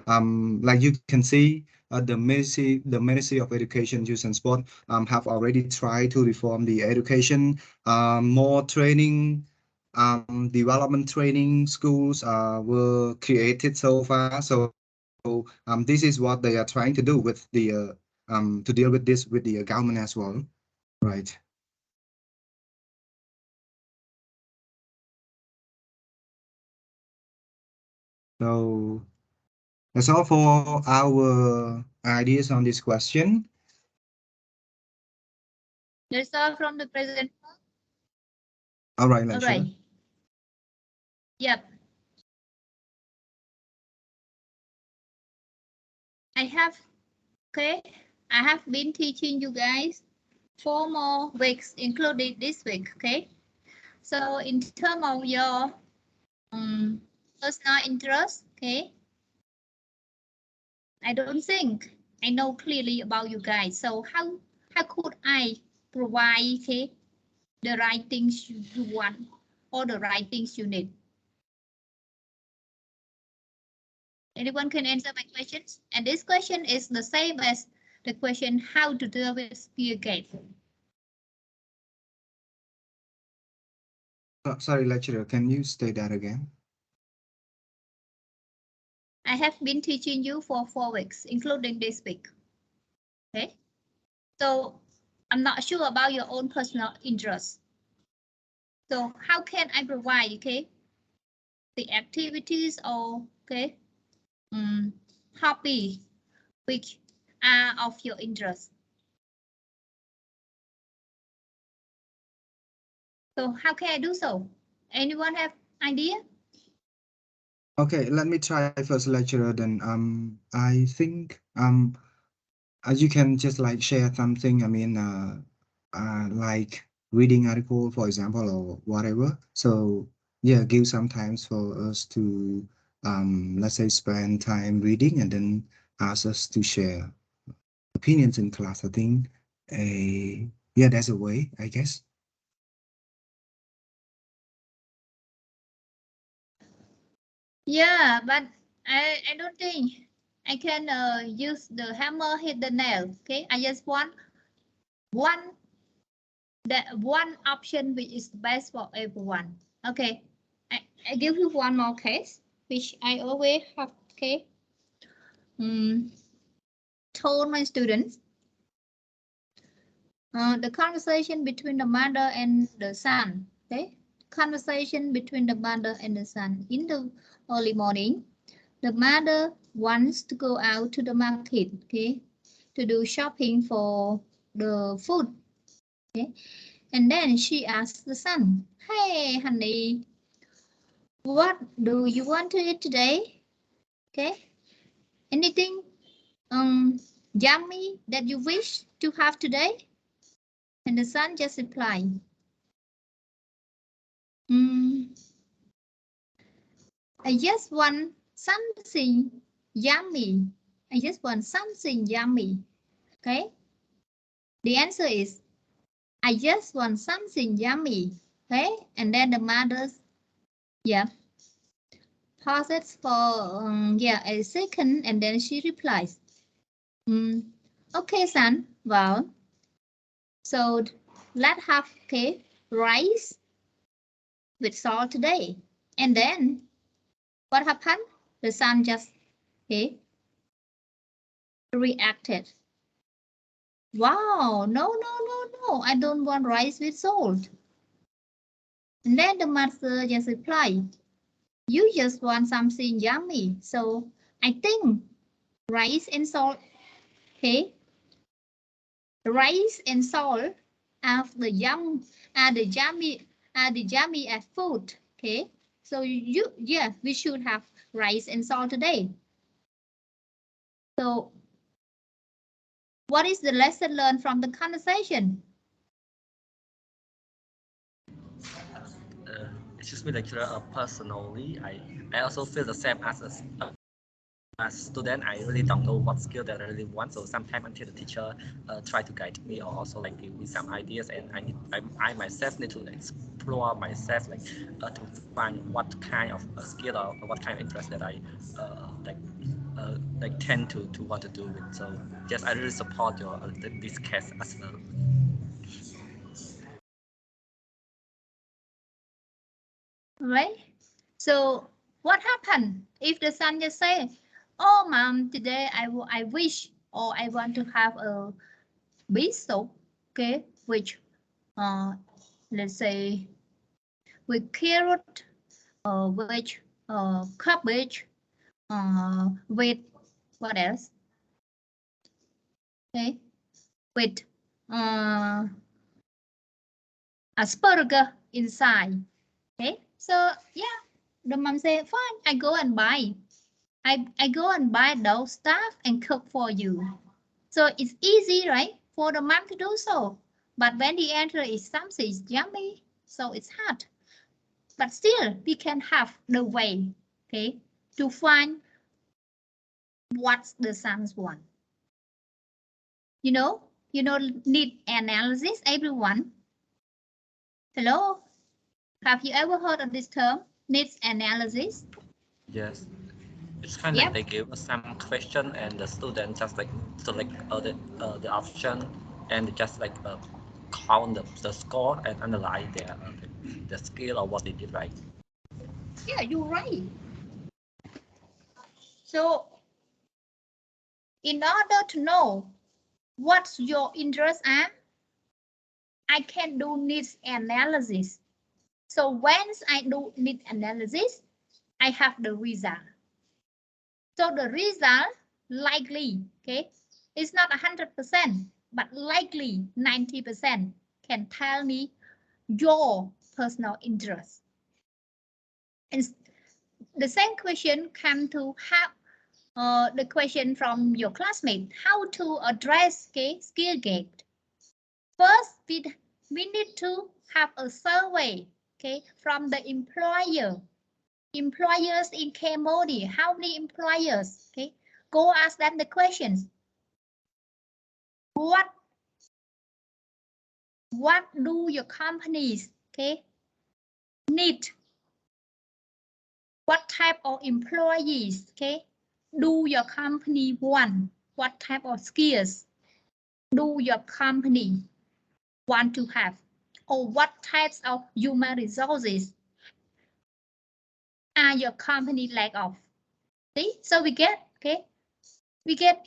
Like you can see, the Ministry of Education, Youth and Sport have already tried to reform the education. More training, development training schools were created so far. So this is what they are trying to do with the to deal with this with the government as well, right? So that's all for our ideas on this question. That's all from the presenter. All right, All lecturer. right. Yep. I have been teaching you guys 4 more weeks, including this week. Okay. So in terms of your personal interest, okay, I don't think I know clearly about you guys. So how could I provide the right things you want or the right things you need? Anyone can answer my questions? And this question is the same as the question how to deal with spear gate. Sorry, lecturer, can you state that again? I have been teaching you for 4 weeks, including this week. Okay, so I'm not sure about your own personal interest. So how can I provide, okay, the activities or, okay, hobby which are of your interest? So how can I do so? Anyone have idea? Okay, let me try first, lecturer. Then I think as you can just like share something. I mean, like reading article, for example, or whatever. So yeah, give some times for us to let's say spend time reading and then ask us to share opinions in class. I think yeah, that's a way, I guess. Yeah, but I don't think I can use the hammer hit the nail. Okay, I just want one option which is the best for everyone. Okay, I give you one more case which I always have, okay, told my students. The conversation between the mother and the son. Okay, conversation between the mother and the son in the early morning. The mother wants to go out to the market, okay, to do shopping for the food. Okay, and then she asks the son, "Hey, honey, what do you want to eat today? Okay, anything yummy that you wish to have today?" And the son just replied, I just want something yummy. I just want something yummy. Okay. The answer is, I just want something yummy. Okay. And then the mother, yeah, pauses for yeah, a second, and then she replies, okay, son. Well, so let's have, okay, rice with salt today. And then what happened? The son just, okay, reacted. Wow, no, no, no, no, I don't want rice with salt. And then the mother just replied, you just want something yummy. So I think rice and salt, okay? Rice and salt are the yummy as food, okay? So yeah, we should have rice and salt today. So what is the lesson learned from the conversation? Excuse me, lecturer. Personally, I also feel the same as a student. I really don't know what skill that I really want. So sometimes until the teacher try to guide me or also like give me some ideas, and I myself need to explore myself, like to find what kind of skill or what kind of interest that I like tend to want to do it. So yes, I really support your this case as well. Right? So what happened if the son just say, oh, mom, today I wish or I want to have a beef soup, okay, which let's say with carrot, with cabbage, with what else? Okay, with asparagus inside. Okay, so yeah, the mom say, fine, I go and buy. I go and buy those stuff and cook for you. So it's easy, right, for the mom to do so. But when the answer is something yummy, so it's hard. But still, we can have the way, okay, to find what the sons want. You know, need analysis, everyone. Hello, have you ever heard of this term, needs analysis? Yes. It's kind of like they give us some question and the student just like select the option and they just like count the score and analyze their skill or what they did right. Yeah, you're right. So in order to know what's your interest are, I can do needs analysis. So once I do need analysis, I have the result. So the result likely, okay, it's not 100%, but likely 90% can tell me your personal interest. And the same question come to how the question from your classmate, how to address skill gap. First, we need to have a survey, okay, from the employers in Cambodia. How many employers? Okay, go ask them the questions. What do your companies, okay, need? What type of employees, okay, do your company want? What type of skills do your company want to have? Or what types of human resources are your company lack of? See, so we get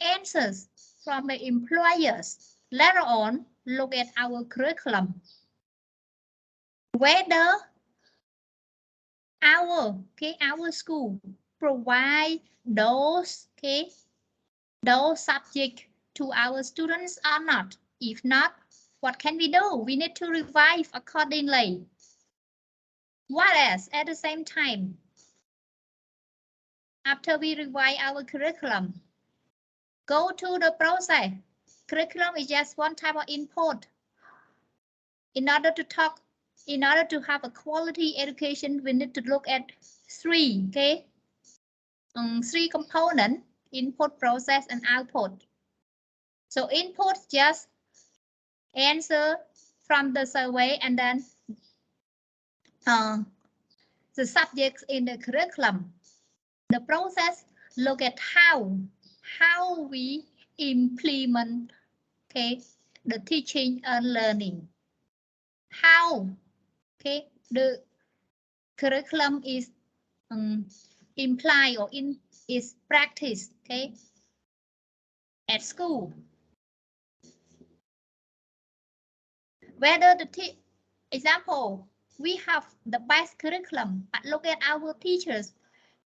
answers from the employers. Later on, look at our curriculum. Whether our school provide those subjects to our students or not. If not, what can we do? We need to revise accordingly. What else? At the same time, after we revise our curriculum, go to the process. Curriculum is just one type of input. In order to have a quality education, we need to look at three components: input, process, and output. So input just answer from the survey and then the subjects in the curriculum. The process look at how we implement the teaching and learning. How the curriculum is implied or is practiced at school. Whether the example, we have the best curriculum, but look at our teachers,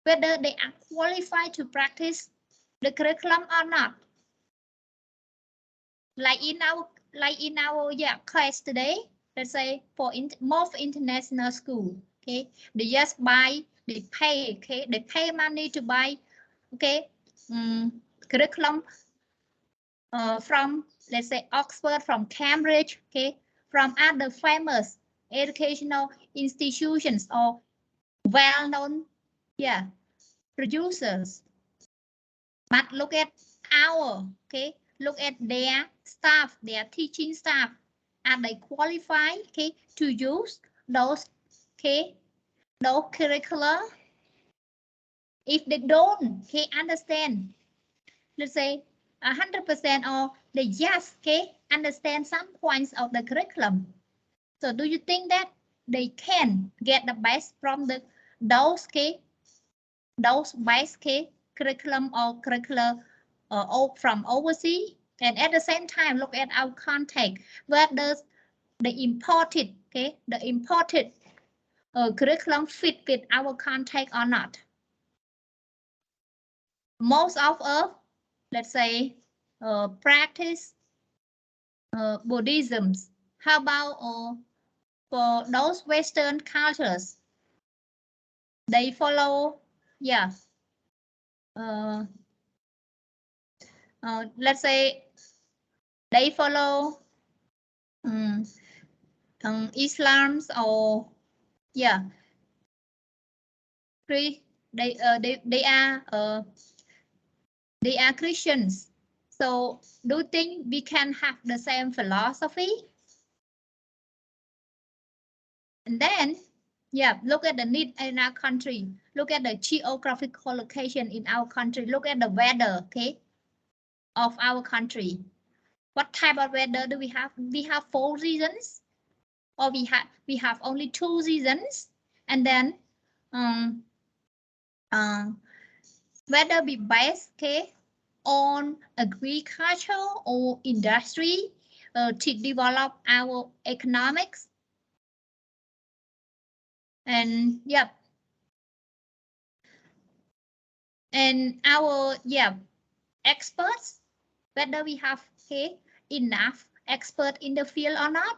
whether they are qualified to practice the curriculum or not. Like in our class today, let's say for most international school, they just they pay money to buy curriculum from, let's say, Oxford, from Cambridge, from other famous educational institutions or well-known producers. But look at look at their staff, their teaching staff. Are they qualified to use those curricula? If they don't understand, let's say 100%, or they just understand some points of the curriculum, so do you think that they can get the best from those best curriculum or curricula from overseas? And at the same time, look at our context. Where does the imported curriculum fit with our context or not? Most of us, let's say, practice Buddhism. How about for those Western cultures? They follow, let's say they follow Islam's or they are Christians. So do you think we can have the same philosophy? And then Yeah, look at the need in our country. Look at the geographical location in our country. Look at the weather, okay, of our country. What type of weather do we have? We have 4 seasons, or we have only 2 seasons, and then whether be based, okay, on agriculture or industry to develop our economics. And yep, and our experts, whether we have, okay, enough expert in the field or not.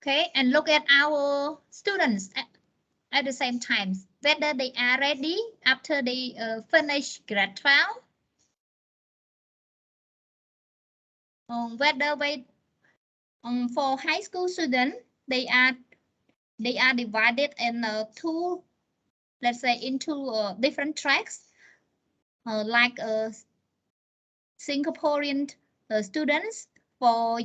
Okay, and look at our students at the same time, whether they are ready after they finish grade 12, whether for high school students, they are divided in two, let's say, into different tracks, like Singaporean students. For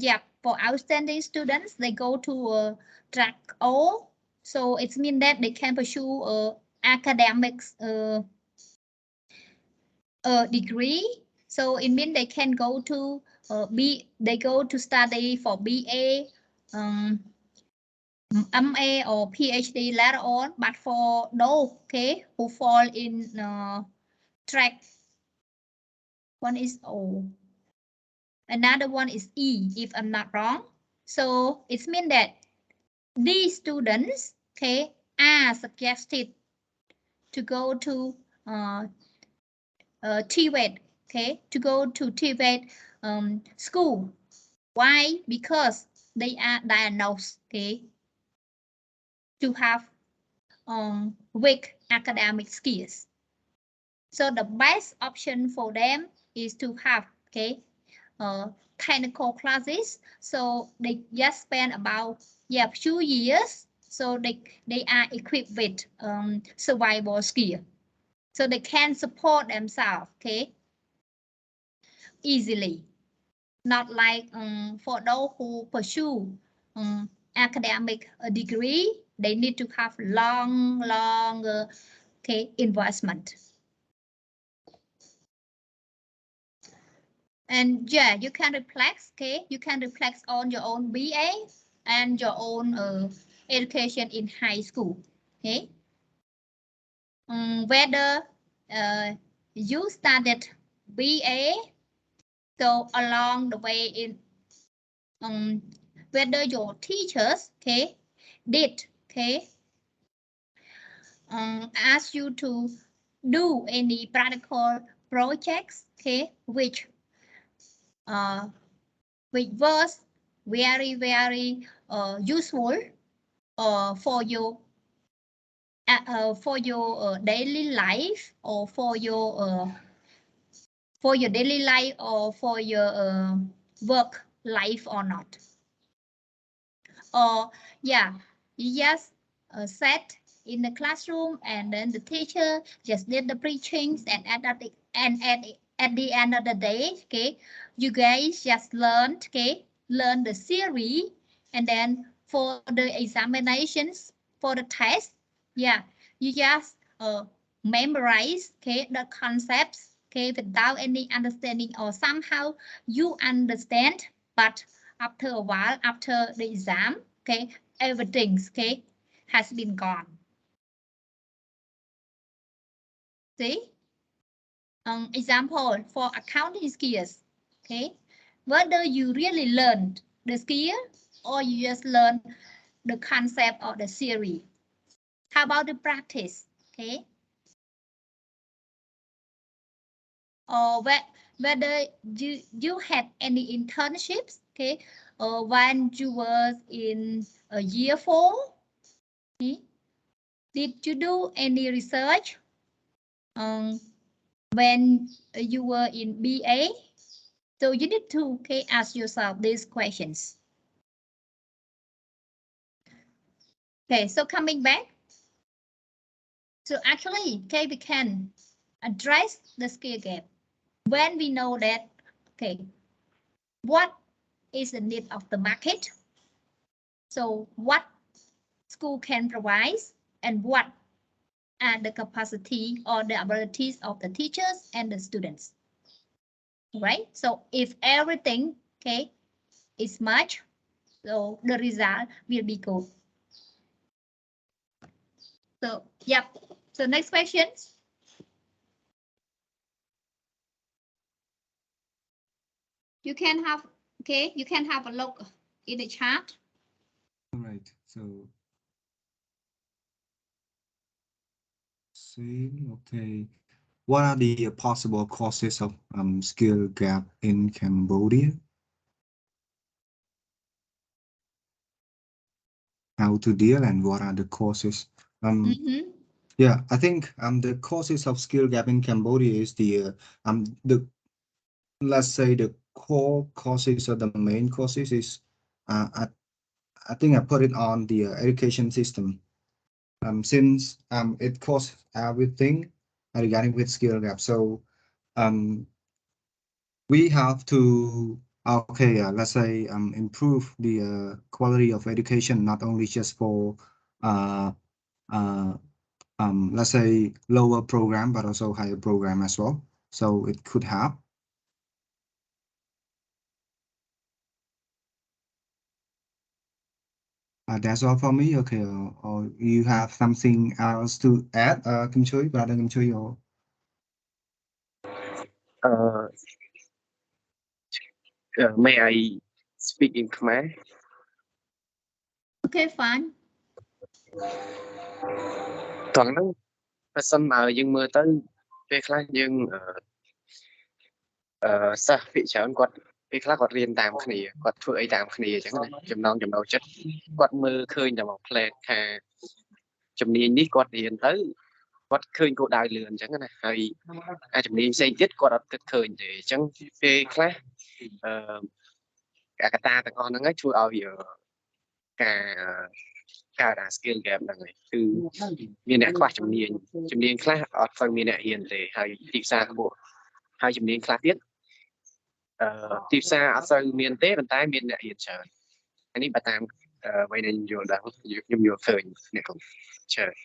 outstanding students, they go to track O, so it means that they can pursue academics degree. So it means they can go to they go to study for BA, MA or PhD later on. But for those, okay, who fall in track, one is O, another one is E, if I'm not wrong. So it means that these students, okay, are suggested to go to TVET, okay, to go to TVET school. Why? Because they are diagnosed, okay, to have weak academic skills. So the best option for them is to have, okay, technical classes. So they just spend about 2 years. So they are equipped with survival skill. So they can support themselves, okay, easily. Not like for those who pursue academic degree, they need to have long okay, investment. And yeah, you can reflect, okay, you can reflect on your own BA and your own education in high school, okay. Whether you started BA, so along the way in whether your teachers, okay, did, okay, ask you to do any practical projects, okay, which was very useful for your daily life, or for your daily life, or for your work life or not. Or yeah, you just sat in the classroom and then the teacher just did the preachings, and at the end of the day, okay, you guys just learned, okay, learn the theory, and then for the examinations, for the test, yeah, you just memorize, okay, the concepts, okay, without any understanding, or somehow you understand, but after a while, after the exam, okay, everything, okay, has been gone. See? Example for accounting skills, okay, whether you really learned the skill or you just learn the concept or the theory. How about the practice, okay? Or whether you had any internships, okay, or when you were in year 4, okay? Did you do any research when you were in BA? So you need to, okay, ask yourself these questions. Okay, so coming back. So actually, okay, we can address the skill gap when we know that, okay, what is the need of the market, So what school can provide and what are the capacity or the abilities of the teachers and the students. Right? So if everything, okay, is matched, so the result will be good. So, yep. So next question. You can have, okay, you can have a look in the chat. All right. So, see, okay. What are the possible causes of skill gap in Cambodia? How to deal and what are the causes? Yeah, I think the causes of skill gap in Cambodia is the let's say the core causes or the main causes is I think I put it on the education system. Since it costs everything regarding with skill gap. So we have to okay, let's say improve the quality of education, not only just for uh, uh, let's say lower program, but also higher program as well. So it could have. That's all for me. Okay, or you have something else to add, Kim Chui, brother Kim Chui, or May I speak in Khmer? Okay, fine. ត្រង់ហ្នឹងបើសិនមកយើងមើលទៅពេលខ្លះយើងសិស្សភាគច្រើនគាត់ពេលខ្លះគាត់រៀនតាមគ្នាគាត់ធ្វើអីតាមគ្នាអញ្ចឹងណាចំណងចិត្តគាត់មើលឃើញតែមកផ្លែតថាជំនាញនេះគាត់រៀនទៅគាត់ឃើញគោលដៅលឿនអញ្ចឹងណាហើយអាជំនាញផ្សេងទៀតគាត់អត់គិតឃើញទេអញ្ចឹងពេលខ្លះអាកត្តាទាំងអស់ហ្នឹងជួយឲ្យការកើតអា skill gap ហ្នឹងហើយគឺមានអ្នកខ្វះជំនាញខ្លះអត់សូវមានអ្នករៀនទេហើយទីផ្សារខ្ពស់ហើយជំនាញខ្លះទៀតទីផ្សារអត់សូវមានទេប៉ុន្តែមានអ្នករៀនច្រើនអានេះបើតាមអ្វីដែលខ្ញុំយល់ដឹងខ្ញុំយល់ឃើញអ្នកគ្រប់ច្រើន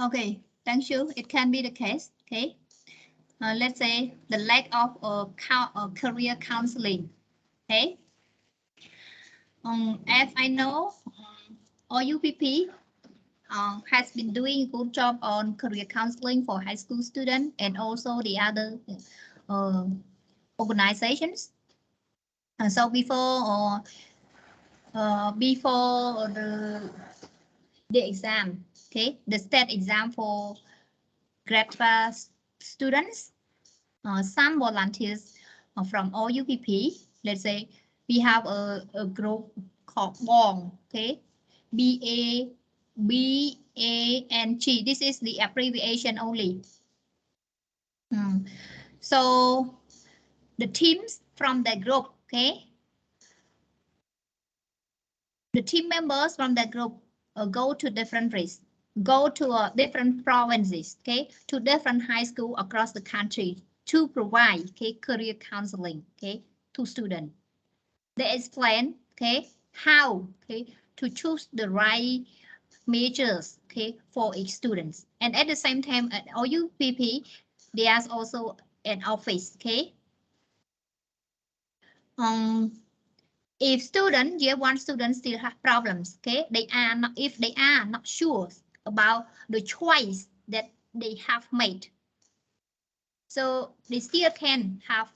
Okay, thank you. It can be the case. Okay. Let's say the lack of career counseling. Okay. As I know, OUPP has been doing a good job on career counseling for high school students and also the other organizations. So before the exam, okay, the state exam for graduate students, some volunteers from OUPP, let's say we have a group called BONG, okay, BANG. This is the abbreviation only. So the teams from the group, okay, the team members from the group go to different places, go to different provinces, okay, to different high school across the country to provide, okay, career counseling, okay, to students. They explain, okay, how, okay, to choose the right majors, okay, for each students. And at the same time, at OUPP, there's also an office, okay. If students, year one students still have problems, okay, if they are not sure about the choice that they have made, so they still can have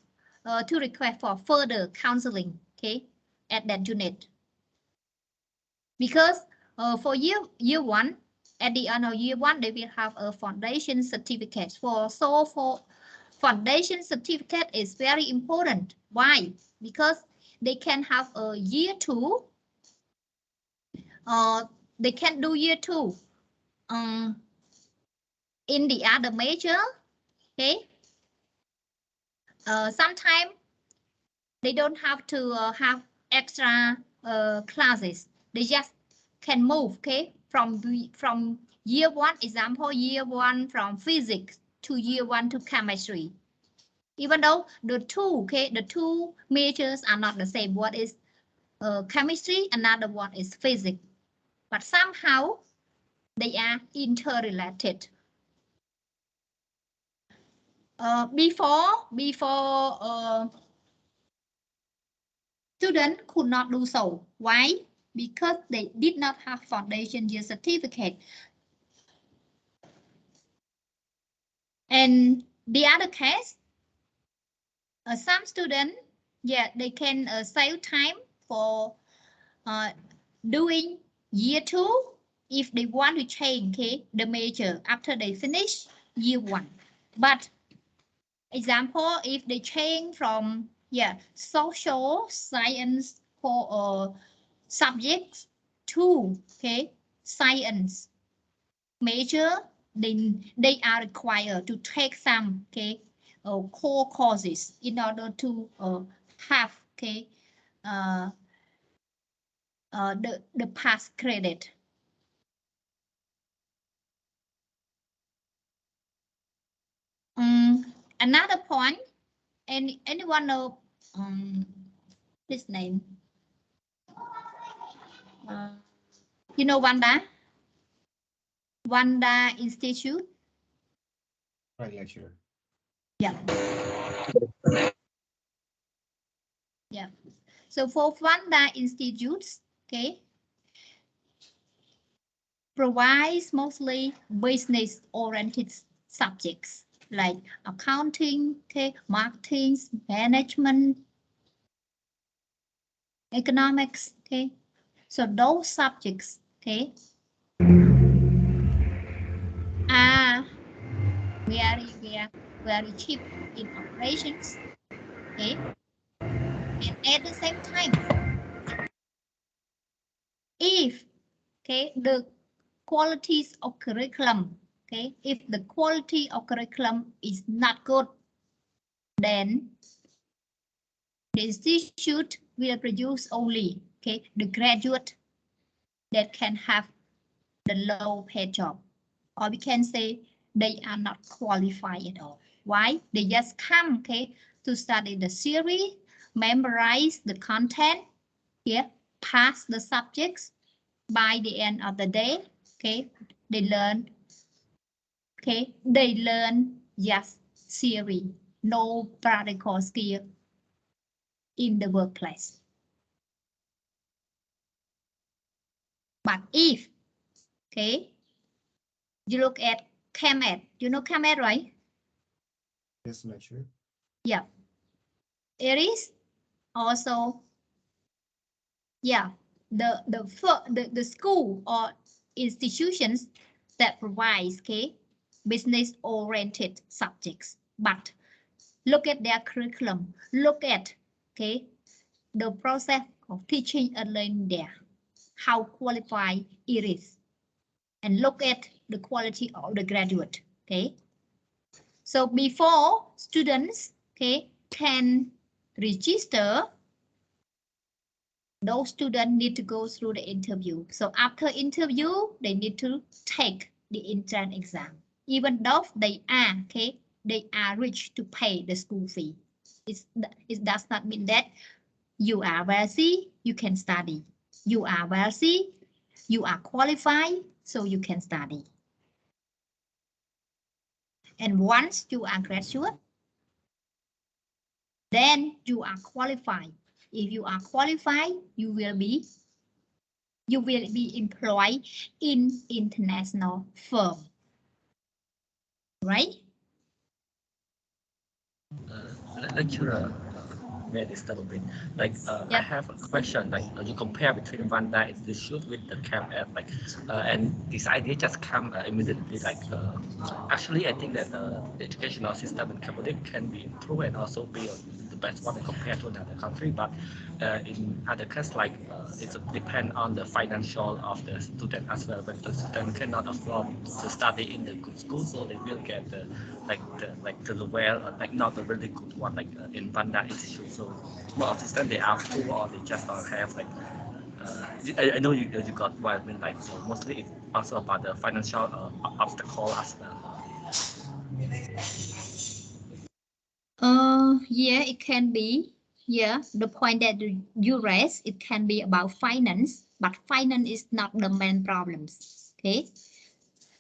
to request for further counseling, okay, at that unit. Because for year one, at the end of year one, they will have a foundation certificate. For foundation certificate is very important. Why? Because they can have a year two. They can do year two in the other major. Okay. Sometimes they don't have to have extra classes. They just can move, okay, from year one, example, year one from physics to year one to chemistry. Even though the two, okay, the two majors are not the same. What is chemistry, another one is physics. But somehow they are interrelated. Before students could not do so. Why? Because they did not have foundation year certificate. And the other case, some students, yeah, they can save time for doing year 2 if they want to change, okay, the major after they finish year 1. But example, if they change from social science for subjects to science major, then they are required to take some core courses in order to have the pass credit. Another point, anyone know this name? You know Wanda Institute? Right, lecturer. Yeah. Yeah. So for Wanda Institutes, provides mostly business-oriented subjects like accounting, marketing, management, economics, So those subjects, are very cheap in operations, and at the same time, if the qualities of curriculum, if the quality of curriculum is not good, then the institute will produce only the graduate that can have the low paid job, or we can say they are not qualified at all. Why? They just come to study the theory, memorize the content, pass the subjects. By the end of the day, they learn just theory, no practical skill in the workplace. But if you look at CAMED, you know CAMED, right? Yes, lecturer. Yeah. It is also the school or institutions that provides business-oriented subjects. But look at their curriculum. Look at the process of teaching and learning there, how qualified it is, and look at the quality of the graduate. So before students can register, those students need to go through the interview. So after interview, they need to take the entrance exam, even though they are rich to pay the school fee. It does not mean that you are wealthy, you can study. You are wealthy, you are qualified, so you can study. And once you are graduate, then you are qualified. If you are qualified, you will be employed in international firm, right? Lecturer, may disturb a bit. Like, I have a question. Like, you compare between Vanda Institute with the CAMED, like, and this idea just come immediately. Like, actually, I think that the educational system in Cambodia can be improved and also be the best one compared to another country. But in other cases, like, it depends on the financial of the student as well. When the student cannot afford to study in the good school, so they will get the not a really good one, like in Vanda Institute. So more of the time they are poor or they just don't have like. I know you got what I mean, like, so mostly it's also about the financial obstacle as well. Yeah, it can be. Yeah, the point that you raise, it can be about finance, but finance is not the main problems. Okay,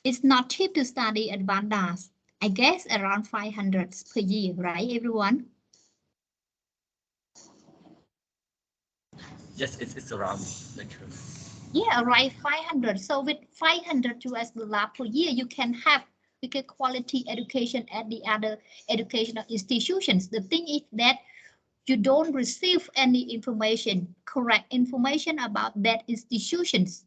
it's not cheap to study advanced dance. I guess around 500 per year, right, everyone? Yes, it's around lecture. Yeah, right, 500. So with 500 US dollar per year, you can have quality education at the other educational institutions. The thing is that you don't receive any information, correct information about that institutions.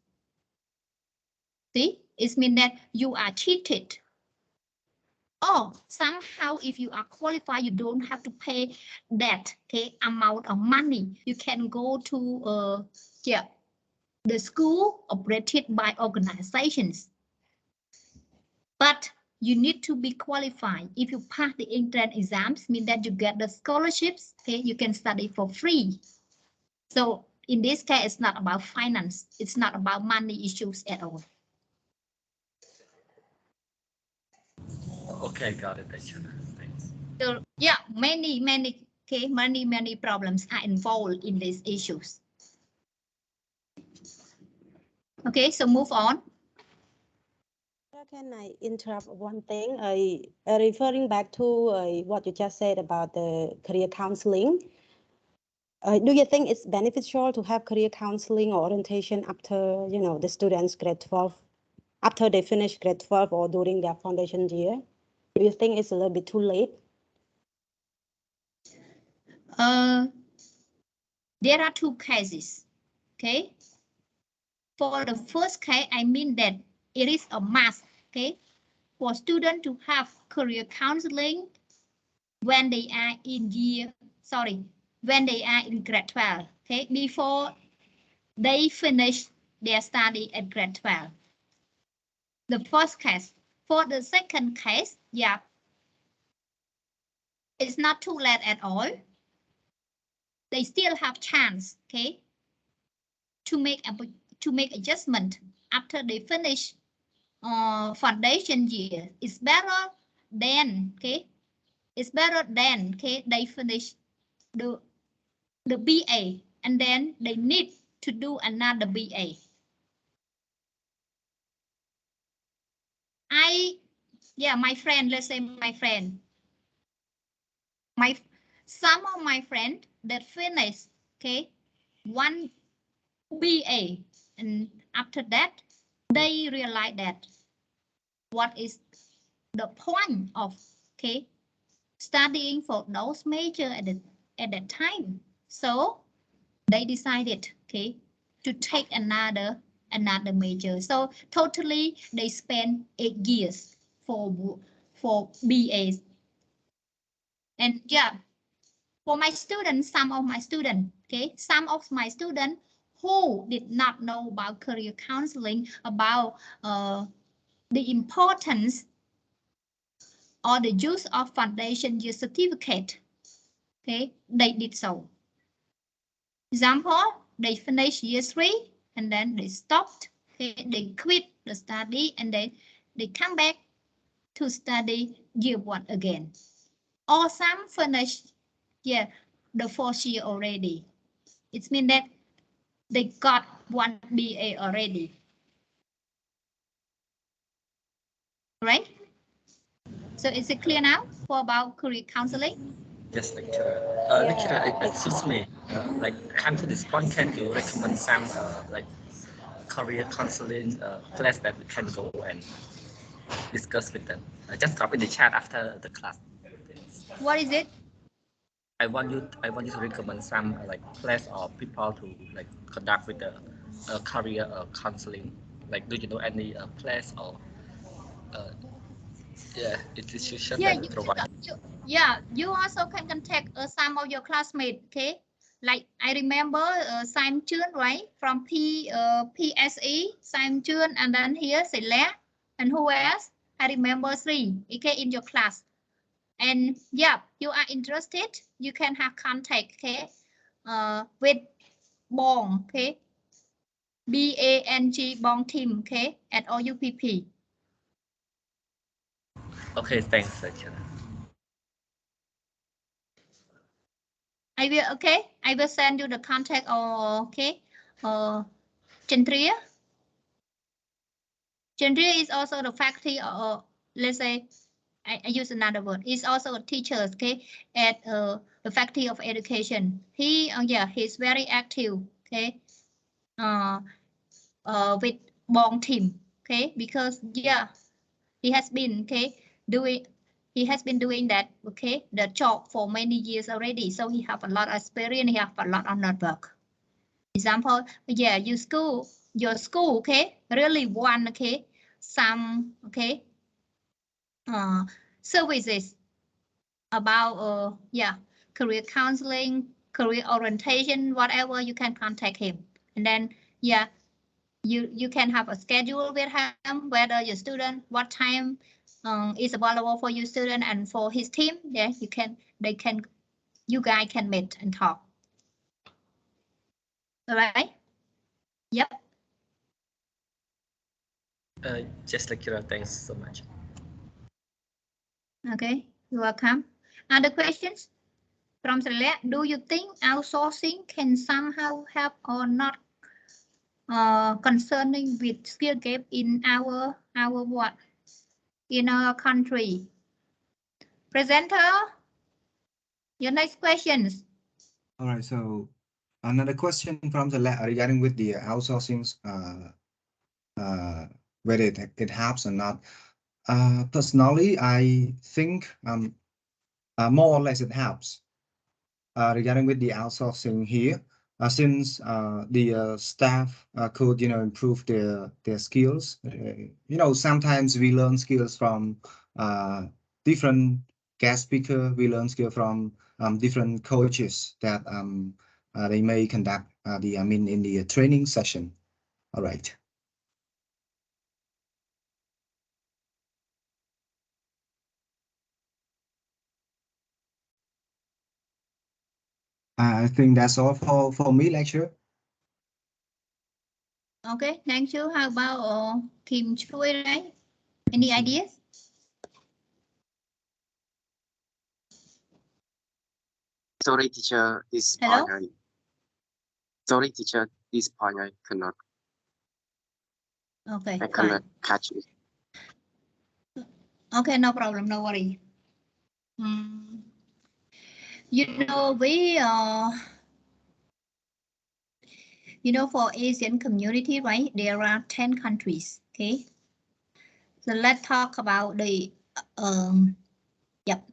See, it means that you are cheated. Or somehow, if you are qualified, you don't have to pay that amount of money. You can go to the school operated by organizations. But you need to be qualified. If you pass the entrance exams, mean that you get the scholarships. You can study for free. So in this case, it's not about finance. It's not about money issues at all. Okay, got it, teacher. Thanks. So yeah, many problems are involved in these issues. Okay, so move on. Can I interrupt one thing? Referring back to what you just said about the career counseling. Do you think it's beneficial to have career counseling or orientation after, the students grade 12, after they finish grade 12 or during their foundation year? Do you think it's a little bit too late? There are two cases, okay? For the first case, I mean that it is a must, okay, for students to have career counseling when they are when they are in grade 12, okay, before they finish their study at grade 12. The first case. For the second case, yeah, it's not too late at all. They still have chance, okay, to make adjustment after they finish foundation year. It's better than, okay, it's better than, okay, they finish the BA and then they need to do another BA. My friend, let's say my friend, some of my friend that finished, okay, one BA, and after that they realize that what is the point of, okay, studying for those major at that time. So they decided, okay, to take another major. So totally they spend 8 years for BAs. And yeah, for my students, some of my students who did not know about career counseling, about the importance or the use of foundation year certificate, okay, they did so. Example, they finish year 3 and then they stopped, okay, they quit the study and they come back to study year 1 again. Or some finish, the 4th year already. It means that they got 1 BA already. Right? So is it clear now for about career counseling? Yes, lecturer. Lecturer, excuse me. Like, come to this point, can you recommend some like career counseling class that we can go and discuss with them? Just drop in the chat after the class. What is it? I want you to recommend some like class or people to like conduct with the career counseling. Like, do you know any place or institution that provide? You also can contact some of your classmates, okay? Like I remember Sam Chun, right? From PSE, Sam Chun, and then here Sela, and who else? I remember 3, okay, in your class. And yeah, you are interested, you can have contact, okay, with Bong, okay, BANG Bong team, okay, at OUPP. Okay, thanks, lecturer. I will, okay, I will send you the contact or, okay, Chandria. Chandria is also the faculty or let's say, I use another word. He's also a teacher, okay, at the Faculty of Education. He, yeah, he's very active, okay, with Bong team, okay, because yeah, he has been, okay, doing that, okay, the job for many years already. So he have a lot of experience. He have a lot of network. Example, yeah, your school, okay, really want, okay, some, okay, services about yeah, career counseling, career orientation, whatever, you can contact him. And then yeah, you can have a schedule with him, whether your student, what time is available for your student and for his team. Yeah, you guys can meet and talk. All right. Yep. Just lecturer, thanks so much. Okay, you're welcome. Other questions from Select? Do you think outsourcing can somehow help or not concerning with skill gap in our what in our country? Presenter, your next questions. All right, so another question from the regarding with the outsourcing, whether it helps or not. Personally, I think more or less it helps. Regarding with the outsourcing here, since the staff could improve their skills. Sometimes we learn skills from different guest speaker. We learn skill from different coaches that they may conduct in the training session. All right. I think that's all for me, lecture. Okay, thank you. How about Kim Chui, right? Any ideas? Sorry, teacher. This Hello? point sorry, teacher. This point I cannot. Okay, I fine. cannot catch it. Okay, no problem, no worry. For Asian community, right? There are 10 countries. Okay. So let's talk about the yep.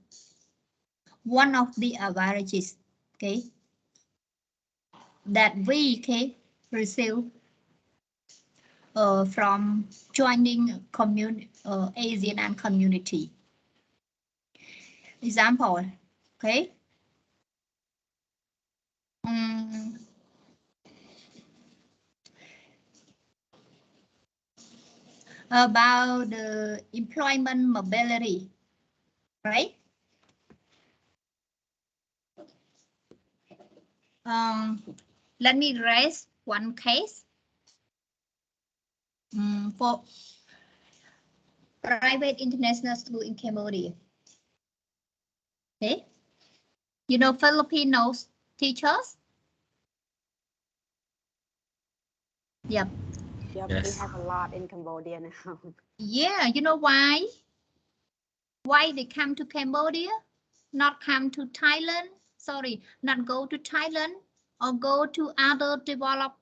One of the advantages, okay, that we receive from joining Asian and community. Example, okay. About the employment mobility, right? Let me raise one case for private international school in Cambodia. Okay, Filipino teachers. Yep. Yep, Yes. we have a lot in Cambodia now. Yeah, you know why? Why they come to Cambodia? Not come to Thailand? Sorry, not go to Thailand or go to other developed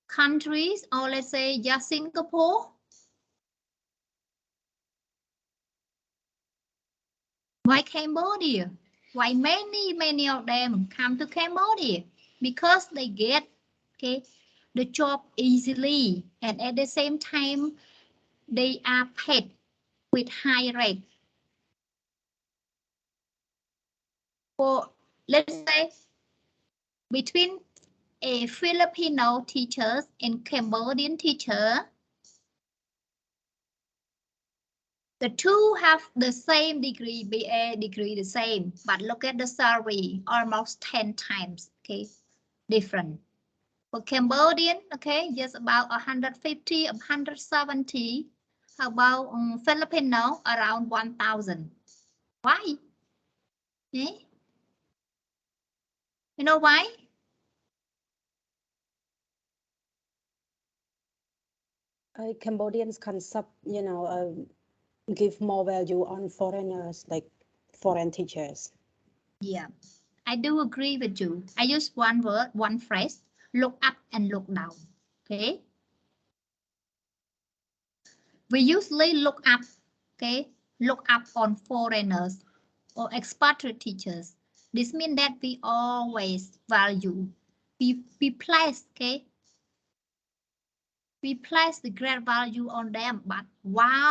countries, or let's say just Singapore. Why Cambodia? Why many of them come to Cambodia? Because they get the job easily, and at the same time they are paid with high rate. For let's say between a Filipino teacher and Cambodian teacher, the two have the same degree, BA degree the same, but look at the salary, almost 10 times, different. For Cambodian, just about 150, 170. How about Filipino, around 1,000. Why? You know why? Cambodians give more value on foreigners, like foreign teachers. Yeah, I do agree with you. I use one word, one phrase, look up and look down. Okay. We usually look up, okay, look up on foreigners or expatriate teachers. This means that we always value, we place, okay, we place the great value on them, but wow.